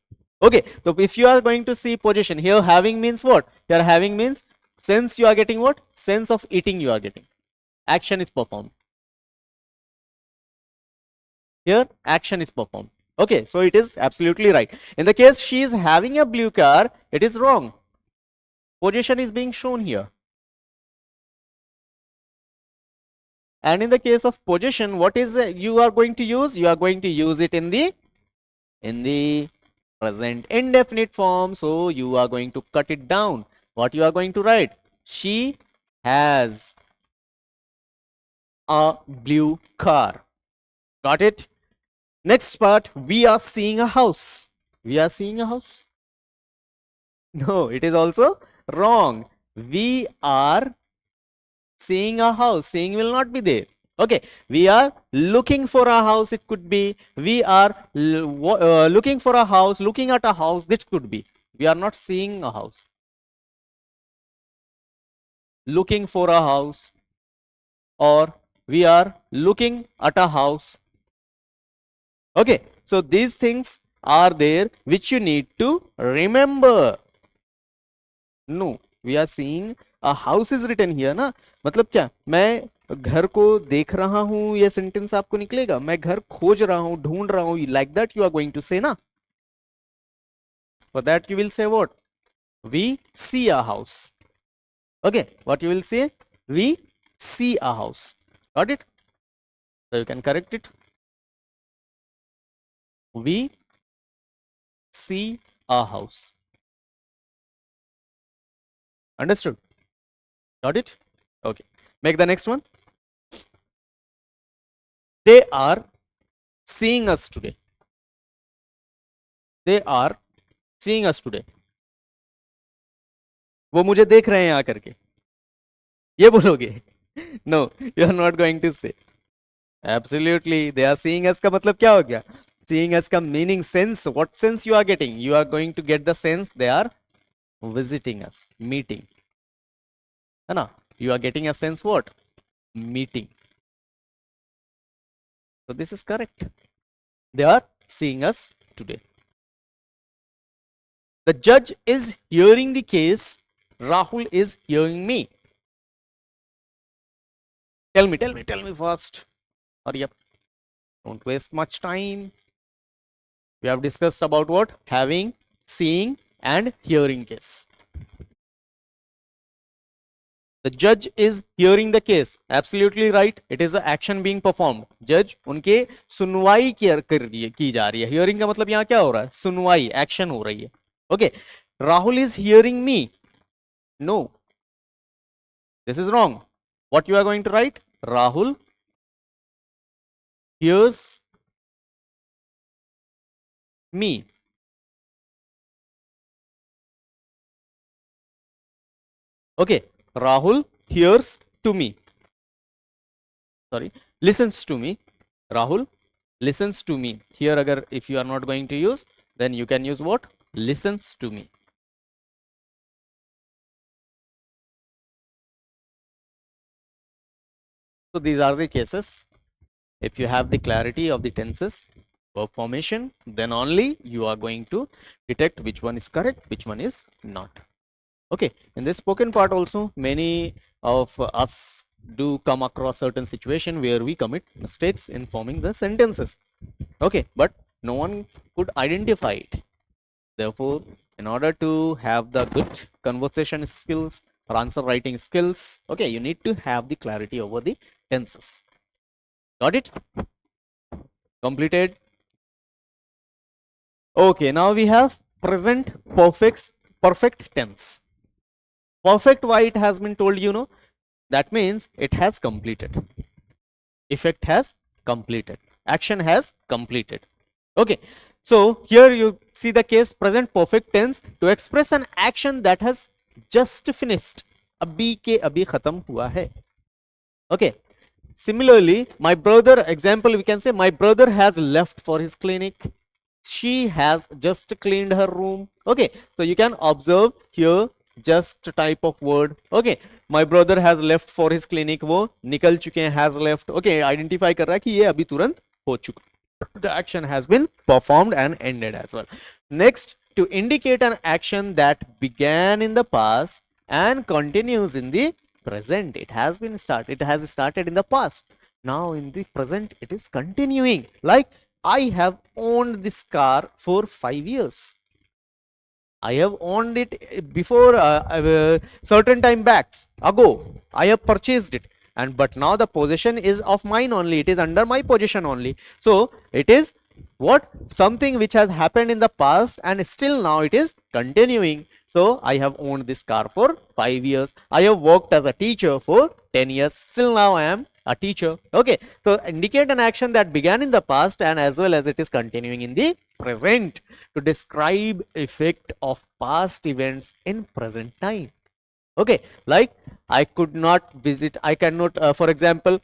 Speaker 1: Okay. So if you are going to see possession here, having means what? Here having means sense you are getting what? Sense of eating you are getting. Action is performed. Here action is performed. Okay, so it is absolutely right. In the case she is having a blue car, it is wrong. Possession is being shown here. And in the case of possession, what is you are going to use? You are going to use it in the present indefinite form. So you are going to cut it down. What you are going to write? She has a blue car. Got it? Next part, we are seeing a house. We are seeing a house. No, it is also wrong. We are seeing a house. Seeing will not be there. Okay, we are looking for a house. It could be. We are looking for a house, looking at a house. This could be. We are not seeing a house. Looking for a house, or we are looking at a house. Okay, so these things are there which you need to remember. No, we are seeing a house is written here ना. मतलब क्या, मैं घर को देख रहा हूं, ये सेंटेंस आपको निकलेगा. मैं घर खोज रहा हूं, ढूंढ रहा हूं. Like that you are going to say ना. For that you will say what? We see a house. Okay, what you will say? We see a house. Got it? So you can correct it. We see a house. Understood? Got it? Okay. Make the next one. They are seeing us today. They are seeing us today. वो मुझे देख रहे हैं आकर के. ये बोलोगे? No, you are not going to say. Absolutely. They are seeing us का मतलब क्या हो गया? Seeing us का meaning, sense. What sense you are getting? You are going to get the sense they are visiting us, meeting. है ना? You are getting a sense what? Meeting. So this is correct. They are seeing us today. The judge is hearing the case. Rahul is hearing me. Tell me first. Hurry up. Don't waste much time. We have discussed about what? Having, seeing and hearing case. The judge is hearing the case. Absolutely right. It is an action being performed. Judge उनके सुनवाई की जा रही है. Hearing का मतलब यहाँ क्या हो रहा है? सुनवाई, action हो रही है. Okay. Rahul is hearing me. No. This is wrong. What you are going to write? Rahul hears me. Okay. Rahul hears to me. Sorry. Listens to me. Rahul listens to me. Here agar if you are not going to use, then you can use what? Listens to me. So these are the cases. If you have the clarity of the tenses, verb formation, then only you are going to detect which one is correct, which one is not. Okay, in this spoken part also, many of us do come across certain situation where we commit mistakes in forming the sentences. Okay, but no one could identify it. Therefore, in order to have the good conversation skills or answer writing skills, okay, you need to have the clarity over the tenses. Got it? Completed? Okay, now we have present perfect tense. Perfect, why it has been told, you know, That means it has completed. Effect has completed. Action has completed. Okay. So here you see the case present perfect tense to express an action that has just finished. अभी के अभी खत्म हुआ है. Okay. Similarly, my brother, example, we can say my brother has left for his clinic. She has just cleaned her room. Okay, so you can observe here just type of word. Okay, my brother has left for his clinic. वो निकल चुके हैं, has left. Okay, identify कर रहा है कि ये अभी तुरंत हो चुका. The action has been performed and ended as well. Next, to indicate an action that began in the past and continues in the present. It has been started. It has started in the past. Now in the present, it is continuing. Like I have owned this car for 5 years. I have owned it before certain time backs ago. I have purchased it, and but now the possession is of mine only. It is under my possession only. So it is what something which has happened in the past and still now it is continuing. So I have owned this car for 5 years. I have worked as a teacher for 10 years. Still now I am a teacher. Okay, so indicate an action that began in the past and as well as it is continuing in the present to describe effect of past events in present time. Okay, like I could not visit, I cannot, for example,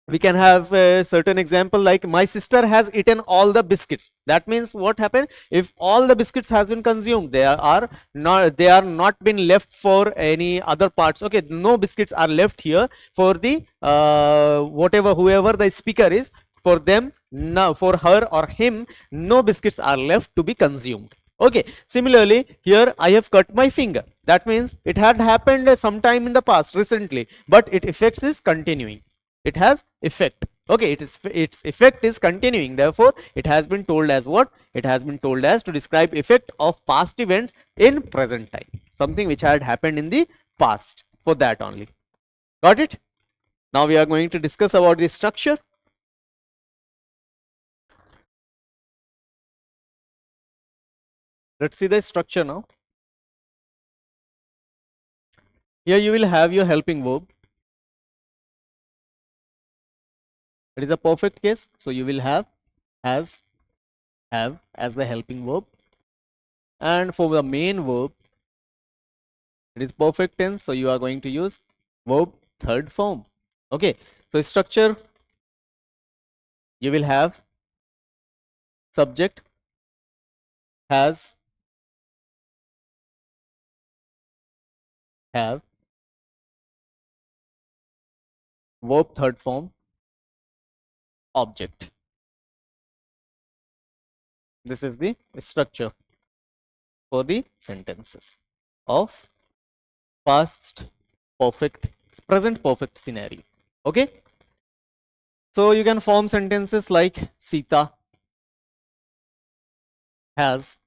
Speaker 1: we can have a certain example like my sister has eaten all the biscuits. That means what happened if all the biscuits has been consumed, they are not been left for any other parts. Okay, no biscuits are left here for the whatever whoever the speaker is, for them now, for her or him, no biscuits are left to be consumed. Okay, similarly here I have cut my finger. That means it had happened sometime in the past recently, but its effects is continuing. It has effect. Okay, its effect is continuing, therefore it has been told as what? It has been told as to describe effect of past events in present time, something which had happened in the past, for that only. Got it? Now we are going to discuss about the structure. Let's see the structure now. Here you will have your helping verb. It is a perfect case, so you will have has, have as the helping verb, and for the main verb it is perfect tense, so you are going to use verb third form. Okay, so structure, you will have subject has, have, verb third form, object. This is the structure for the sentences of past perfect, present perfect scenario. Okay, so you can form sentences like Sita has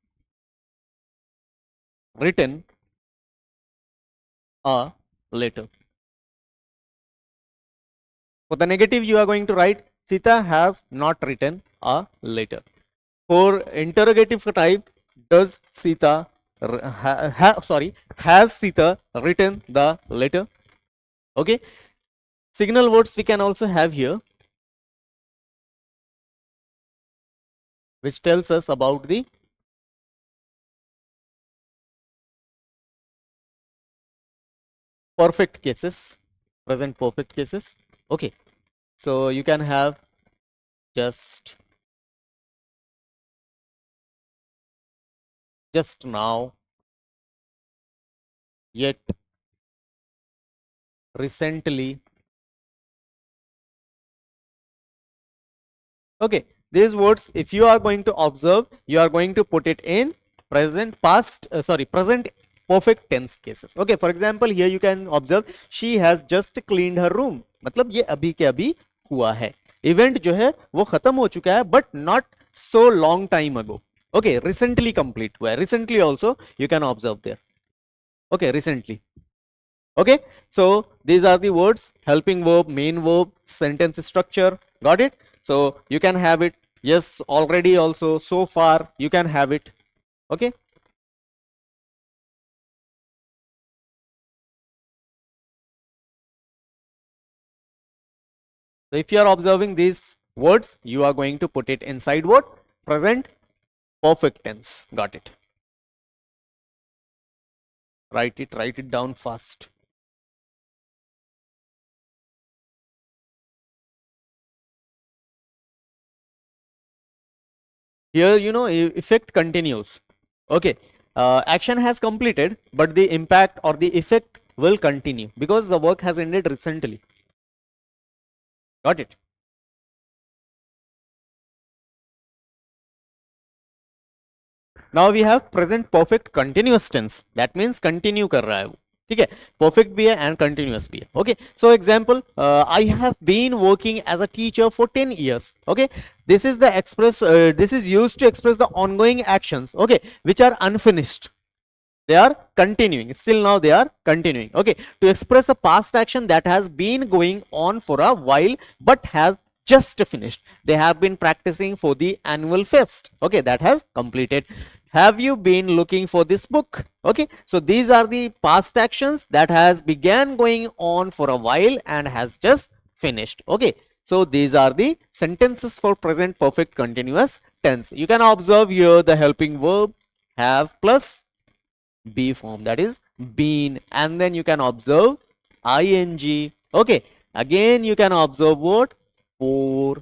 Speaker 1: written a letter. For the negative, you are going to write Sita has not written a letter. For interrogative type, does Sita has Sita written the letter? Okay, signal words we can also have here, which tells us about the perfect cases, present perfect cases. Okay, so you can have just now, yet, recently. Okay, these words if you are going to observe, you are going to put it in present present perfect tense cases. Okay, for example here you can observe she has just cleaned her room, मतलब ये अभी के अभी हुआ है, event जो है वो खत्म हो चुका है, but not so long time ago. Okay, recently complete हुआ है, recently also you can observe there. Okay, recently. Okay, so these are the words: helping verb, main verb, sentence structure. Got it? So you can have it. Yes, already also, so far you can have it. Okay, So if you are observing these words, you are going to put it inside what? Present perfect tense. Got it. Write it down fast. Here, effect continues. Okay. Action has completed, but the impact or the effect will continue because the work has ended recently. Got it? Now we have present perfect continuous tense. That means continue कर रहा है वो. ठीक है, perfect भी है and continuous भी है. Okay, so example, I have been working as a teacher for 10 years. Okay, this is the express, this is used to express the ongoing actions, okay, which are unfinished. They are continuing, still now they are continuing. Okay, to express a past action that has been going on for a while but has just finished. They have been practicing for the annual fest. Okay, that has completed. Have you been looking for this book? Okay, so these are the past actions that has began going on for a while and has just finished. Okay, so these are the sentences for present perfect continuous tense. You can observe here the helping verb have plus be form, that is been, and then you can observe ing. Okay, again you can observe what? For,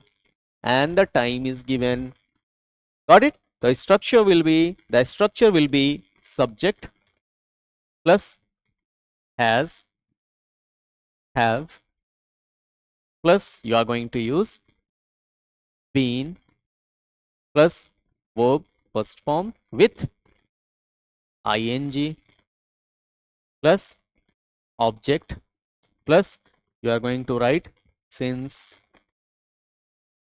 Speaker 1: and the time is given. Got it? The structure will be subject plus has, have, plus you are going to use been plus verb first form with ing plus object plus you are going to write since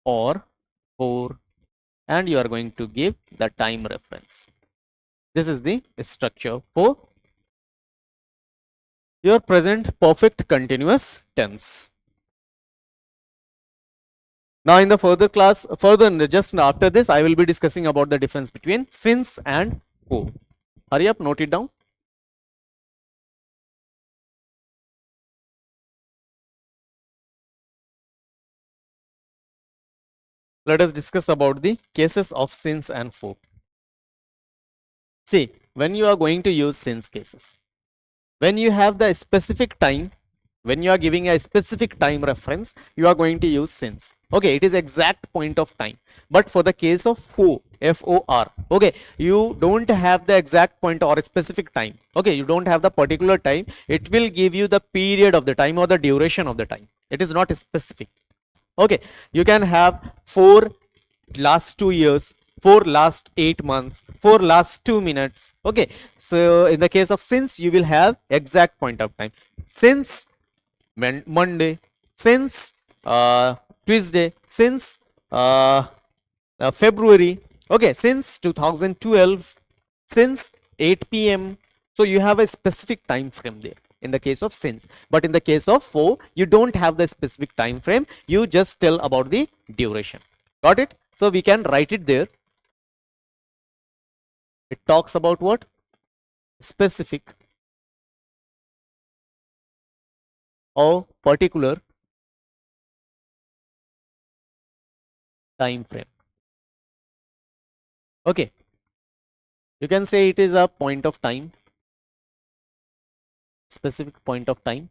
Speaker 1: or for, and you are going to give the time reference. This is the structure for your present perfect continuous tense. Now in the further class, just after this, I will be discussing about the difference between since and for. Hurry up, note it down. Let us discuss about the cases of since and for. See, when you are going to use since cases, when you have the specific time, when you are giving a specific time reference, you are going to use since. Okay, it is exact point of time. But for the case of for, for, okay, you don't have the exact point or specific time. Okay, you don't have the particular time. It will give you the period of the time or the duration of the time. It is not specific. Okay, you can have for last 2 years, for last 8 months, for last 2 minutes. Okay, so in the case of since, you will have exact point of time. Since Monday, since Tuesday, since February, okay, since 2012, since 8 p.m. So you have a specific time frame there in the case of since, but in the case of for, you don't have the specific time frame. You just tell about the duration. Got it? So we can write it there. It talks about what? Specific or particular time frame. Okay, you can say it is a point of time, specific point of time.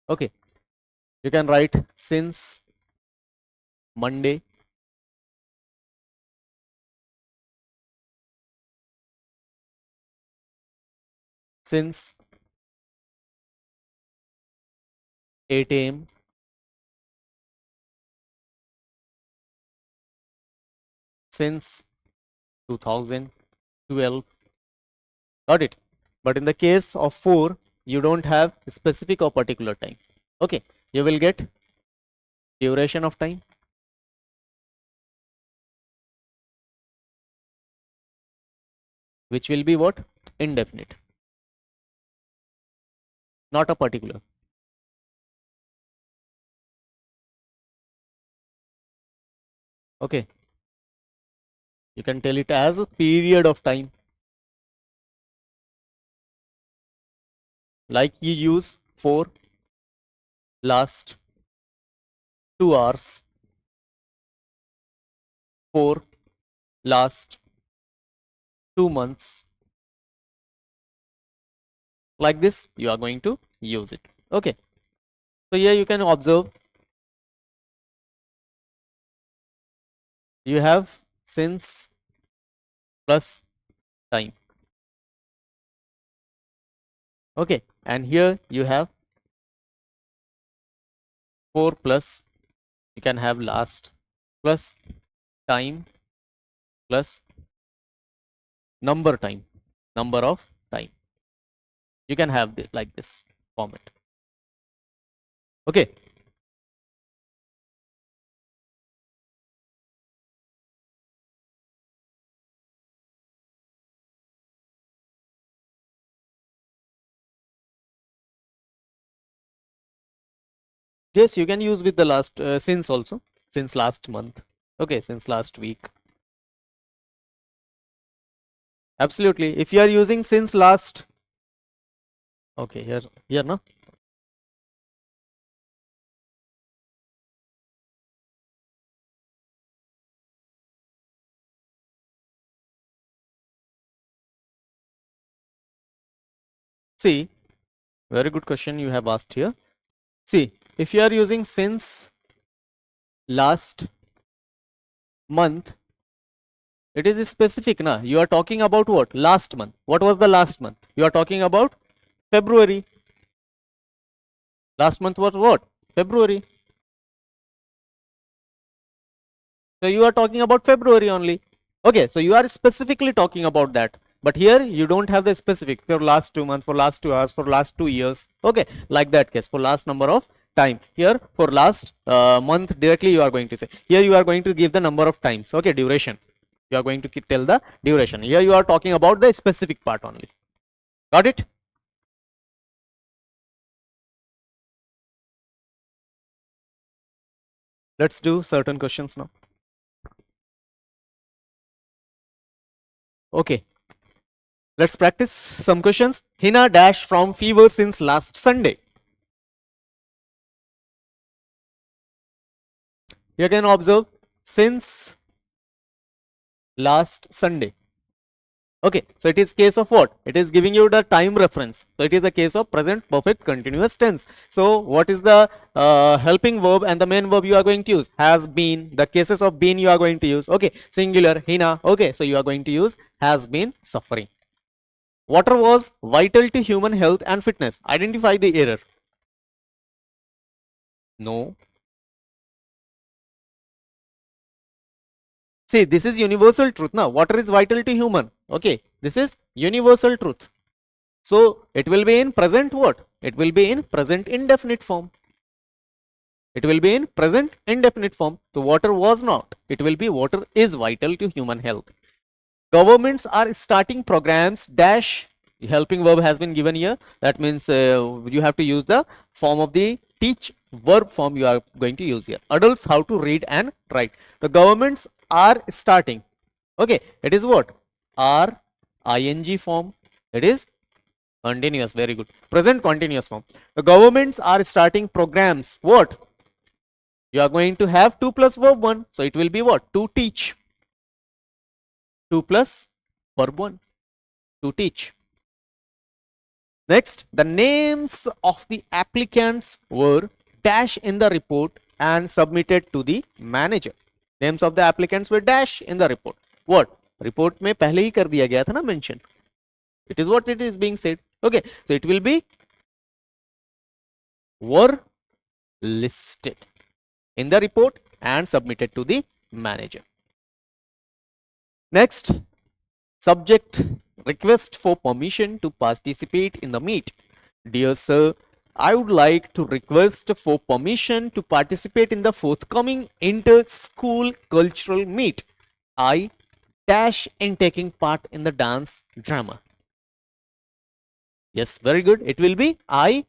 Speaker 1: Okay, you can write since Monday, since 8 a.m., since 2012. Got it? But in the case of for, you don't have specific or particular time. Okay, you will get duration of time, which will be what? Indefinite, not a particular. Okay, you can tell it as a period of time, like you use for last 2 hours for last 2 months. Like this you are going to use it. Okay, so here you can observe you have since plus time. Okay, and here you have 4 plus, you can have last plus time plus number of time. You can have it like this format. Okay, yes, you can use with the last since also, since last month. Okay, since last week. Absolutely, if you are using since last, okay, here no. See, very good question you have asked here. See, if you are using since last month, it is specific na. You are talking about what? Last month. What was the last month? You are talking about February. Last month was what? February. So you are talking about February only. Okay, so you are specifically talking about that. But here you don't have the specific for last 2 months, for last 2 hours, for last 2 years. Okay, like that case for last number of time. Here for last month directly you are going to say. Here you are going to give the number of times. Okay, duration. You are going to tell the duration. Here you are talking about the specific part only. Got it? Let's do certain questions now. Okay, let's practice some questions. Hina dash from fever since last Sunday. You can observe since last Sunday. Okay, so it is case of what? It is giving you the time reference. So it is a case of present perfect continuous tense. So what is the helping verb and the main verb you are going to use? Has been. The cases of been you are going to use. Okay, singular, Hina. Okay, so you are going to use has been suffering. Water was vital to human health and fitness. Identify the error. No. See, this is universal truth. Now, water is vital to human. Okay, this is universal truth. So it will be in present what? It will be in present indefinite form. It will be in present indefinite form. So water was not. It will be water is vital to human health. Governments are starting programs dash helping verb has been given here. That means you have to use the form of the teach verb form you are going to use here. Adults how to read and write. The governments are starting. Okay, it is what? Are ing form. It is continuous, very good. Present continuous form. The governments are starting programs. What? You are going to have 2 plus verb 1. So it will be what? To teach. 2 plus verb 1. To teach. Next, the names of the applicants were dash in the report and submitted to the manager. Names of the applicants were dash in the report. What? Report में पहले ही कर दिया गया था ना mention. It is what it is being said. Okay, so it will be were listed in the report and submitted to the manager. Next, subject request for permission to participate in the meet. Dear sir, I would like to request for permission to participate in the forthcoming inter-school cultural meet. I dash in taking part in the dance drama. Yes, very good. It will be I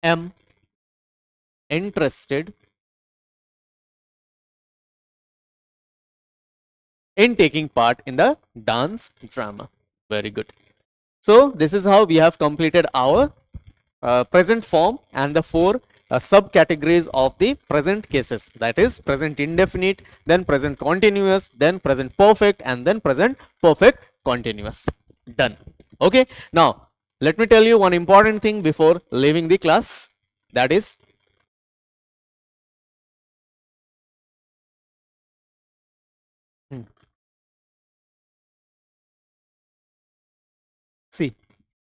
Speaker 1: am interested in taking part in the dance drama. Very good. So this is how we have completed our present form and the 4 subcategories of the present cases, that is present indefinite, then present continuous, then present perfect, and then present perfect continuous. Done. Okay, now let me tell you one important thing before leaving the class, that is see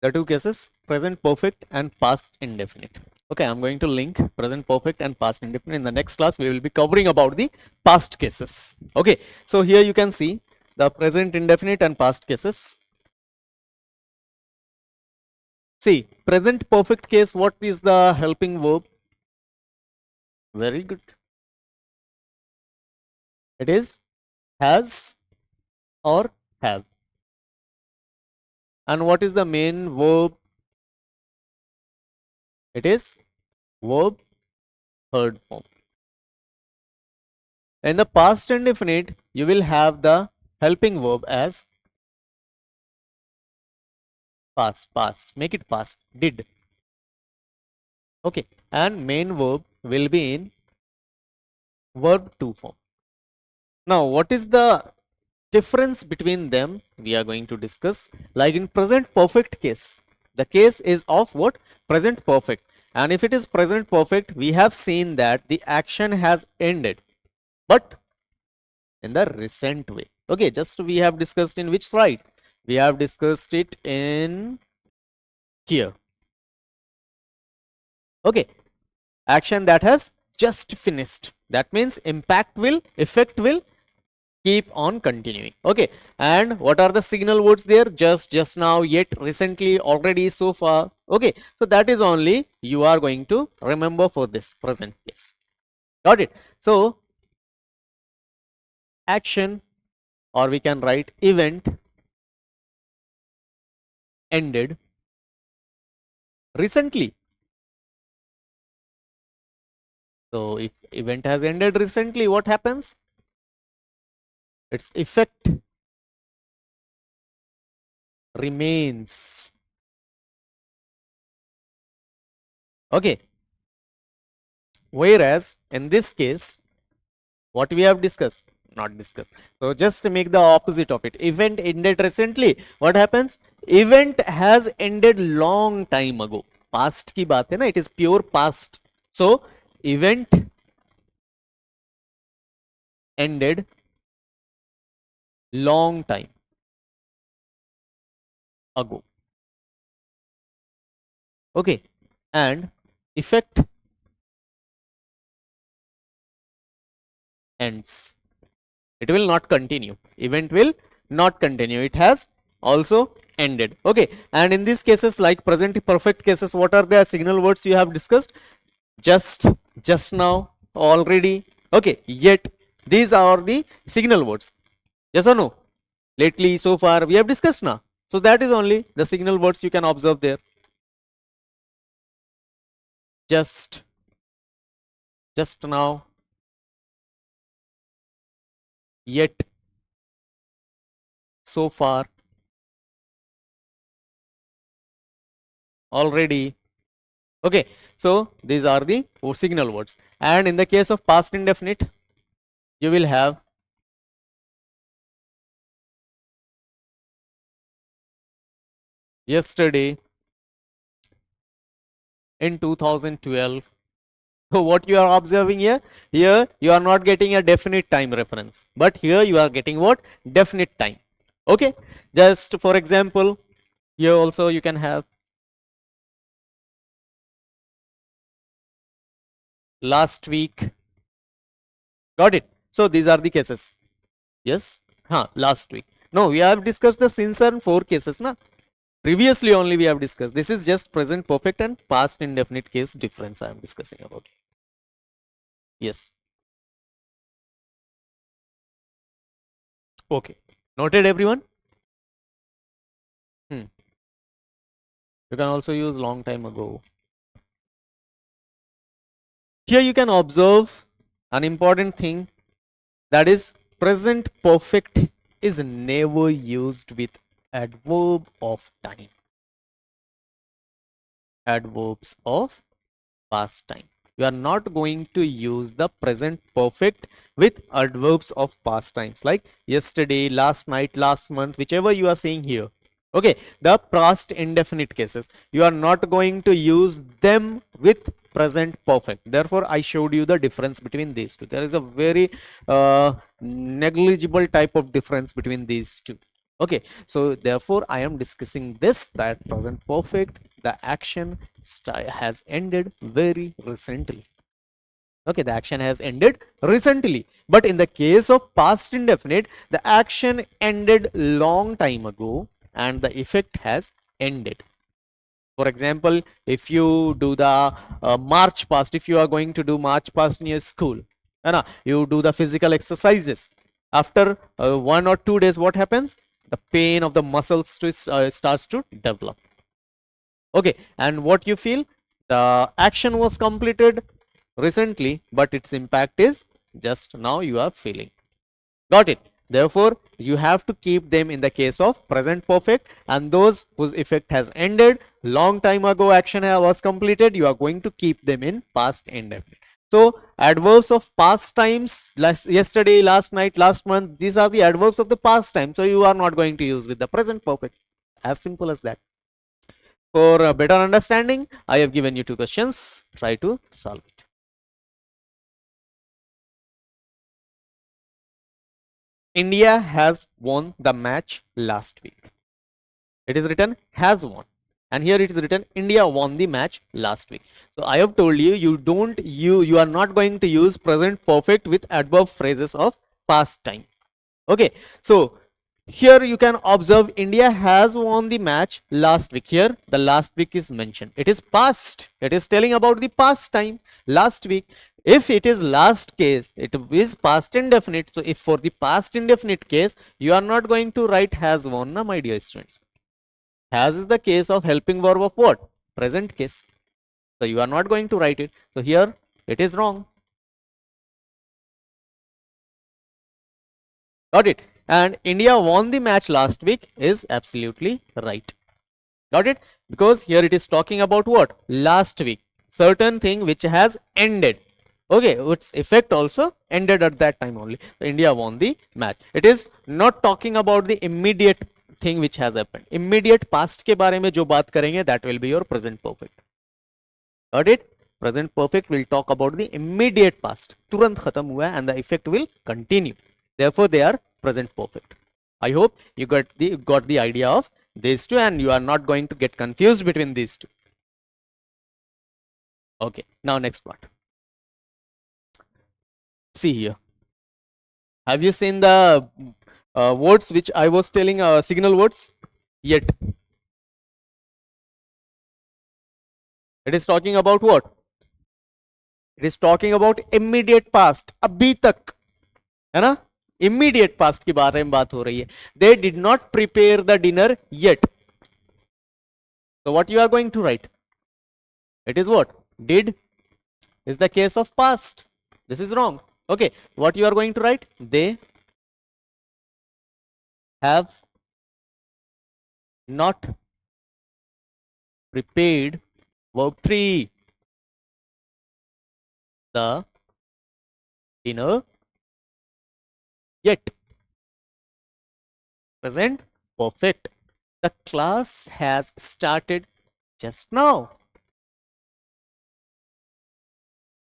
Speaker 1: the two cases, present perfect and past indefinite. Okay, I'm going to link present perfect and past indefinite. In the next class, we will be covering about the past cases. Okay, so here you can see the present indefinite and past cases. See, present perfect case, what is the helping verb? Very good. It is has or have. And what is the main verb? It is verb third form. In the past indefinite, you will have the helping verb as past. Make it past, did. Okay, and main verb will be in verb 2 form. Now, what is the difference between them? We are going to discuss. Like in present perfect case, the case is of what? Present perfect. And if it is present perfect, we have seen that the action has ended, but in the recent way. Okay, just we have discussed in which slide? We have discussed it in here. Okay, action that has just finished. That means effect will keep on continuing. Okay, and what are the signal words there? Just now, yet, recently, already, so far. Okay, so that is only you are going to remember for this present case. Got it? So action, or we can write event, ended recently. So if event has ended recently, what happens? Its effect remains. Okay. Whereas in this case, what we have discussed, not discussed. So just to make the opposite of it. Event ended recently. What happens? Event has ended long time ago. Past ki baat hai na, it is pure past. So event ended long time ago. Okay, and effect ends. It will not continue. Event will not continue. It has also ended. Okay, and in these cases, like present perfect cases, what are the signal words you have discussed? Just now, already. Okay, yet. These are the signal words. Yes or no? Lately, so far, we have discussed now. So that is only the signal words you can observe there. Just now, yet, so far, already. Okay, so these are the signal words. And in the case of past indefinite, you will have yesterday, in 2012. So what you are observing here? Here you are not getting a definite time reference, but here you are getting what? Definite time. Okay, just for example, here also you can have last week. Got it? So these are the cases. Yes, last week. No, we have discussed the since and four cases, na? Previously only we have discussed. This is just present perfect and past indefinite case difference I am discussing about. Yes. Okay. Noted, everyone? You can also use long time ago. Here you can observe an important thing, that is present perfect is never used with adverb of time. Adverbs of past time. You are not going to use the present perfect with adverbs of past times like yesterday, last night, last month, whichever you are saying here. Okay, the past indefinite cases, you are not going to use them with present perfect. Therefore, I showed you the difference between these two. There is a very negligible type of difference between these two. Okay, so therefore I am discussing this, that present perfect, the action has ended very recently. Okay, the action has ended recently, but in the case of past indefinite, the action ended long time ago and the effect has ended. For example, if you do the march past, if you are going to do march past in your school, you do the physical exercises. After 1 or 2 days, what happens? The pain of the muscles starts to develop. Okay, and what you feel? The action was completed recently, but its impact is just now you are feeling. Got it? Therefore, you have to keep them in the case of present perfect, and those whose effect has ended long time ago, action was completed, you are going to keep them in past indefinite. So, adverbs of past times, yesterday, last night, last month, these are the adverbs of the past time. So, you are not going to use with the present perfect. As simple as that. For a better understanding, I have given you 2 questions. Try to solve it. India has won the match last week. It is written has won, and here it is written India won the match last week. So I have told you, you are not going to use present perfect with adverb phrases of past time. Okay, so here you can observe India has won the match last week. Here the last week is mentioned, it is past, it is telling about the past time, last week. If it is last case, it is past indefinite. So if for the past indefinite case, you are not going to write has won, na, my dear students. Has is the case of helping verb of what? Present case. So you are not going to write it. So here it is wrong. Got it? And India won the match last week is absolutely right. Got it? Because here it is talking about what? Last week. Certain thing which has ended. Okay, its effect also ended at that time only. So India won the match. It is not talking about the immediate thing which has happened. Immediate past के बारे में जो बात करेंगे, that will be your present perfect. Got it? Present perfect will talk about the immediate past. तुरंत खत्म हुआ and the effect will continue. Therefore, they are present perfect. I hope you got the idea of these two, and you are not going to get confused between these two. Okay, now next part. See here. Have you seen the words which I was telling, signal words? Yet. It is talking about what? It is talking about immediate past. अभी तक, है ना? Immediate past की बारे में बात हो रही है. They did not prepare the dinner yet. So what you are going to write? It is what? Did is the case of past. This is wrong. Okay, what you are going to write? They have not prepared verb 3 the dinner yet. Present perfect. The class has started just now.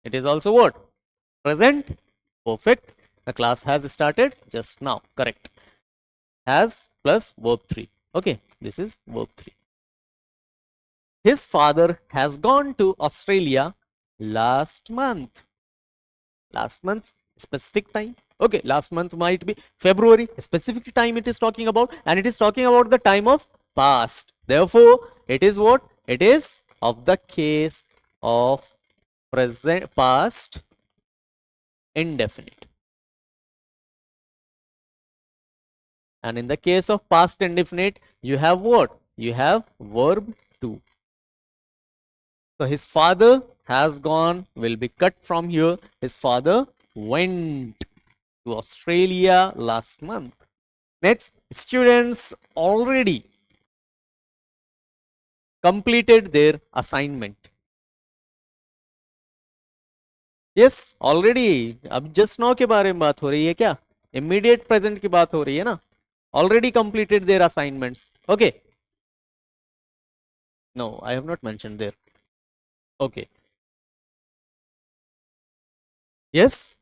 Speaker 1: It is also what? Present perfect. The class has started just now. Correct. Has plus verb 3. Okay, this is verb 3. His father has gone to Australia last month. Last month, specific time. Okay, last month might be February. Specific time it is talking about, and it is talking about the time of past. Therefore, it is what? It is of the case of present past indefinite. And in the case of past indefinite, you have what? You have verb 2. So his father has gone will be cut from here. His father went to Australia last month. Next, students already completed their assignment. Yes already, अब just now के बारे में बात हो रही है क्या, immediate present की बात हो रही है ना, already completed their assignments. Okay, no, I have not mentioned there. Okay, yes,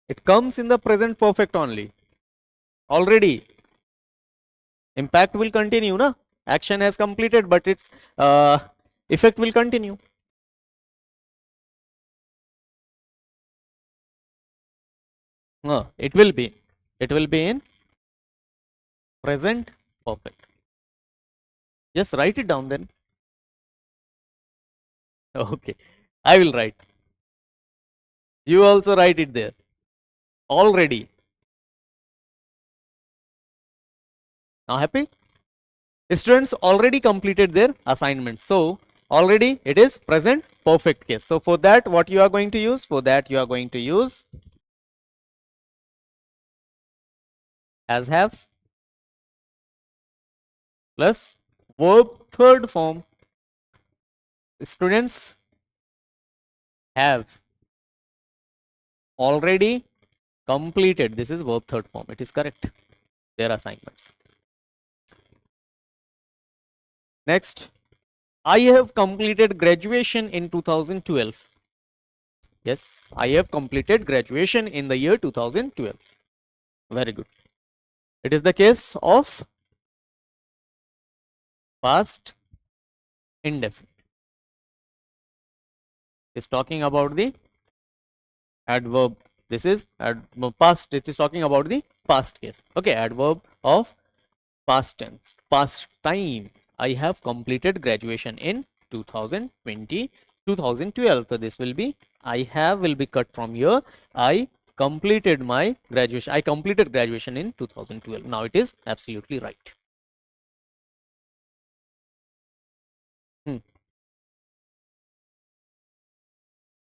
Speaker 1: it comes in the present perfect only. Already, impact will continue, na? Action has completed, but its effect will continue. It will be. It will be in present perfect. Just write it down then. Okay, I will write. You also write it there. Already. Now happy? Students already completed their assignments. So already it is present perfect case. So for that, what you are going to use? For that, you are going to use has have plus verb third form. Students have already completed. This is verb third form. It is correct. Their assignments. Next, I have completed graduation in 2012. Yes, I have completed graduation in the year 2012. Very good. It is the case of past indefinite. Is talking about the adverb. This is past. It is talking about the past case. Okay, adverb of past tense, past time. I have completed graduation in 2020, 2012. So this will be I have will be cut from here. I completed my graduation. I completed graduation in 2012. Now it is absolutely right. Hmm.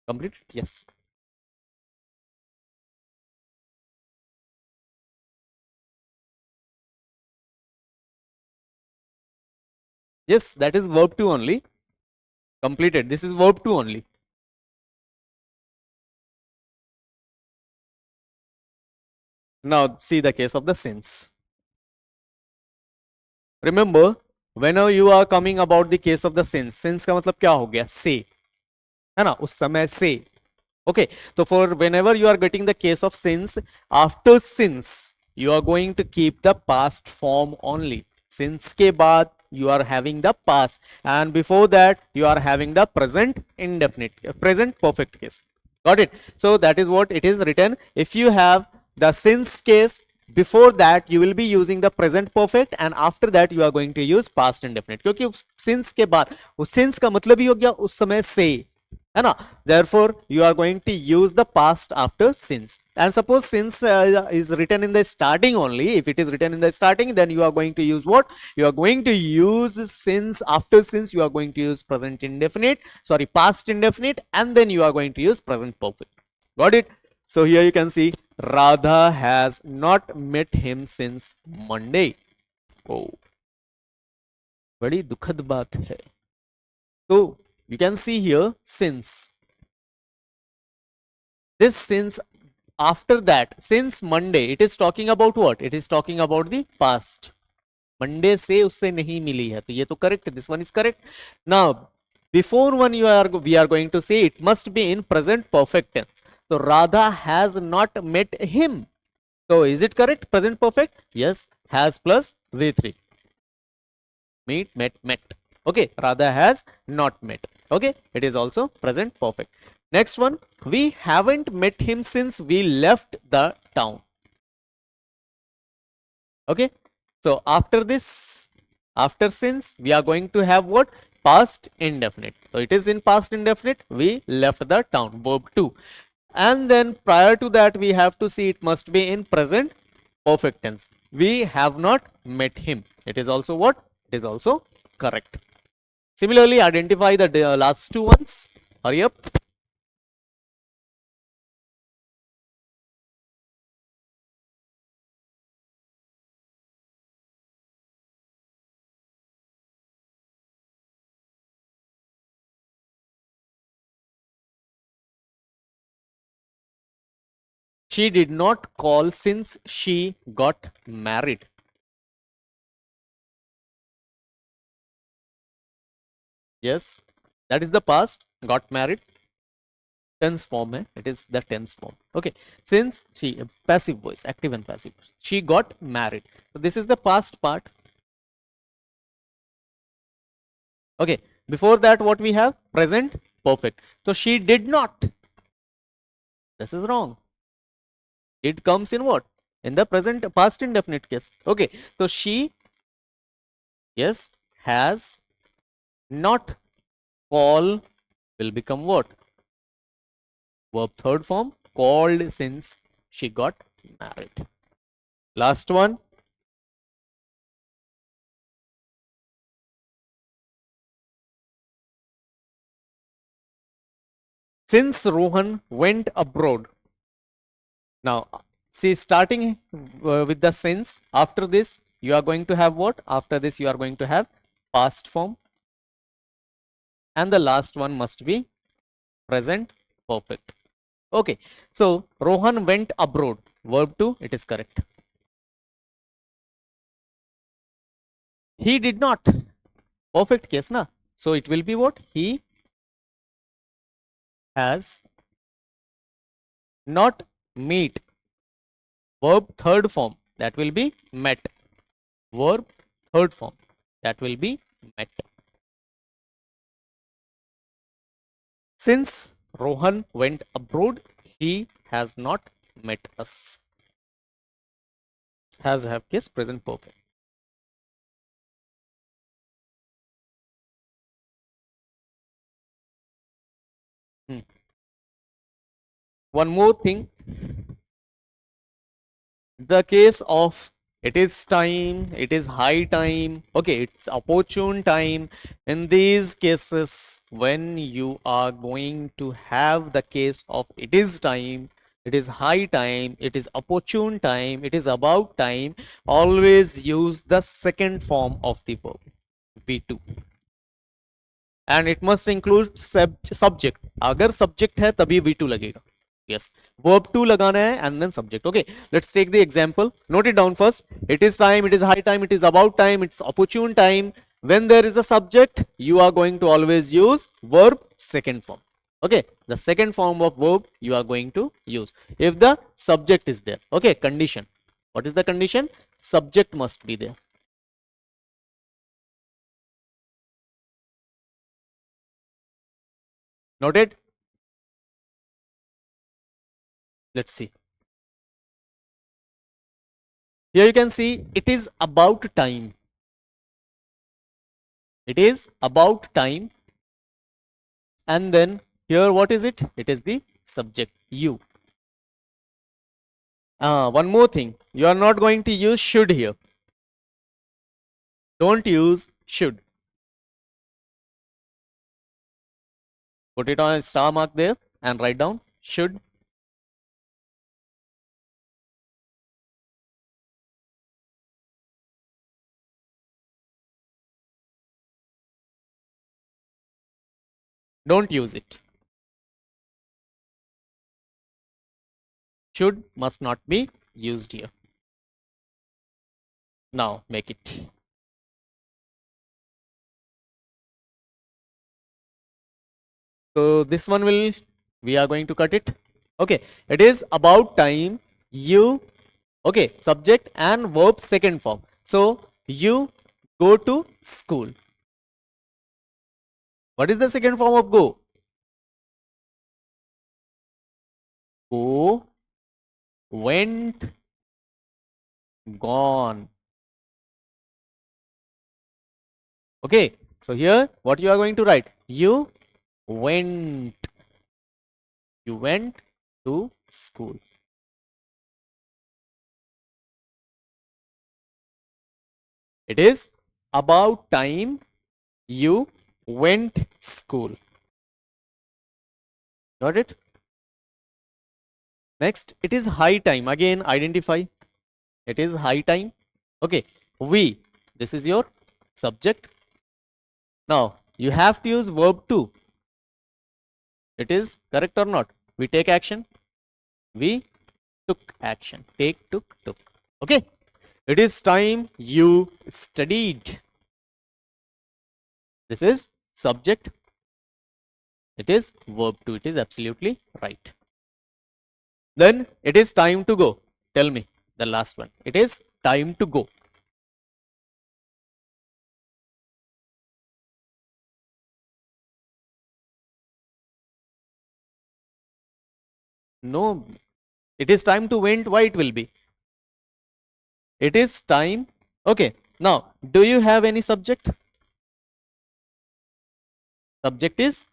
Speaker 1: Completed? Yes. Yes, that is verb 2 only. Completed. This is verb 2 only. Now see the case of the since. Remember, whenever you are coming about the case of the since का मतलब क्या हो गया, से, है ना, उस समय से. Okay, so for whenever you are getting the case of since, after since you are going to keep the past form only. Since के बाद you are having the past, and before that you are having the present indefinite, present perfect case. Got it? So that is what it is written. If you have the since case, before that you will be using the present perfect, and after that you are going to use past indefinite, क्योंकि since के बाद, since का मतलब ही हो गया उस समय से, है ना. Therefore you are going to use the past after since. And suppose since is written in the starting only, if it is written in the starting, then you are going to use what, you are going to use since. After since you are going to use present indefinite, sorry, past indefinite, and then you are going to use present perfect. Got it? So here you can see Radha has not met him since Monday. Oh, बड़ी दुखद बात है. So you can see here since. This since, after that, since Monday, it is talking about what? It is talking about the past. Monday से उससे नहीं मिली है, तो ये तो correct. This one is correct. Now, before one we are going to say it must be in present perfect tense. So Radha has not met him. So is it correct? Present perfect? Yes. Has plus V3. Meet, met, met. Okay. Radha has not met. Okay. It is also present perfect. Next one. We haven't met him since we left the town. Okay. So after this, after since, we are going to have what? Past indefinite. So it is in past indefinite. We left the town. Verb 2. And then prior to that, we have to see it must be in present perfect tense. We have not met him. It is also what? It is also correct. Similarly, identify the last two ones. Hurry up. She did not call since she got married. Yes, that is the past. Got married. Tense form hai. It is the tense form. Okay. Since she, passive voice, active and passive voice. She got married. So this is the past part. Okay. Before that, what we have? Present perfect. So she did not. This is wrong. It comes in what? In the present past indefinite case. Okay. So she, yes, has not. Call will become what? Verb third form. Called since she got married. Last one. Since Rohan went abroad. Now, see, starting with the since, after this, you are going to have what? After this, you are going to have past form. And the last one must be present perfect. Okay. So, Rohan went abroad. Verb 2, it is correct. He did not. Perfect case, na? So, it will be what? He has not meet. Verb third form. That will be met. Verb third form. That will be met. Since Rohan went abroad, he has not met us. Has have case present perfect. Hmm. One more thing, the case of it is time, it is high time, okay, it's opportune time. In these cases, when you are going to have the case of it is time, it is high time, it is opportune time, it is about time, always use the second form of the verb, V2. And it must include subject. अगर subject है तभी V2 लगेगा. Yes, verb 2 लगाना है and then subject. Okay, let's take the example. Note it down first. It is time, it is high time, it is about time, it's opportune time. When there is a subject, you are going to always use verb second form. Okay, the second form of verb you are going to use if the subject is there. Okay, condition. What is the condition? Subject must be there. Noted? Let's see. Here you can see it is about time. It is about time. And then here what is it? It is the subject, you. One more thing. You are not going to use should here. Don't use should. Put it on a star mark there and write down should. Don't use it. Should must not be used here. Now make it. So this one will, we are going to cut it. Okay, it is about time, you, okay, subject and verb second form. So you go to school. What is the second form of go? Go, went, gone. Okay, so here what you are going to write? You went. You went to school. It is about time you went school. Got it? Next, it is high time. Again, identify. It is high time. Okay, we. This is your subject. Now, you have to use verb to. It is correct or not? We take action. We took action. Take, took. Okay. It is time you studied. This is subject. It is verb 2. It is absolutely right. Then it is time to go. Tell me the last one. It is time to go. No, it is time to went. Why it will be? It is time. Okay. Now, do you have any subject? Subject is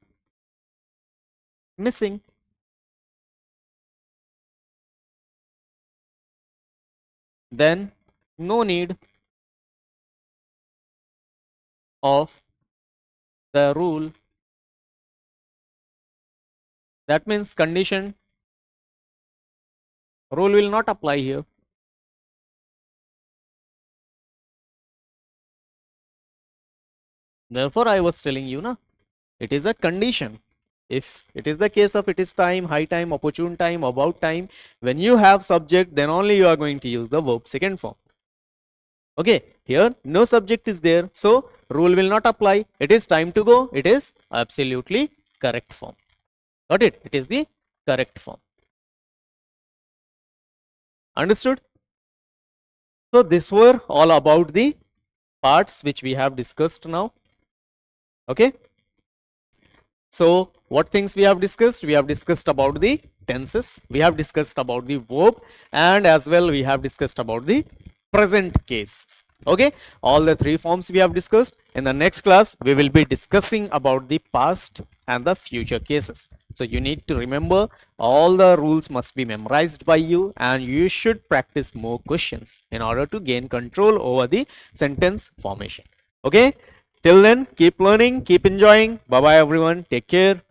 Speaker 1: missing. Then no need of the rule. That means condition rule will not apply here. Therefore, I was telling you, na, it is a condition. If it is the case of it is time, high time, opportune time, about time, when you have subject, then only you are going to use the verb second form. Okay, here no subject is there, so rule will not apply. It is time to go. It is absolutely correct form. Got it? It is the correct form. Understood? So this were all about the parts which we have discussed now. Okay. So what things we have discussed? We have discussed about the tenses. We have discussed about the verb, and as well we have discussed about the present case. Okay. All the three forms we have discussed. In the next class, we will be discussing about the past and the future cases. So you need to remember all the rules must be memorized by you, and you should practice more questions in order to gain control over the sentence formation. Okay. Till then, keep learning, keep enjoying. Bye bye everyone. Take care.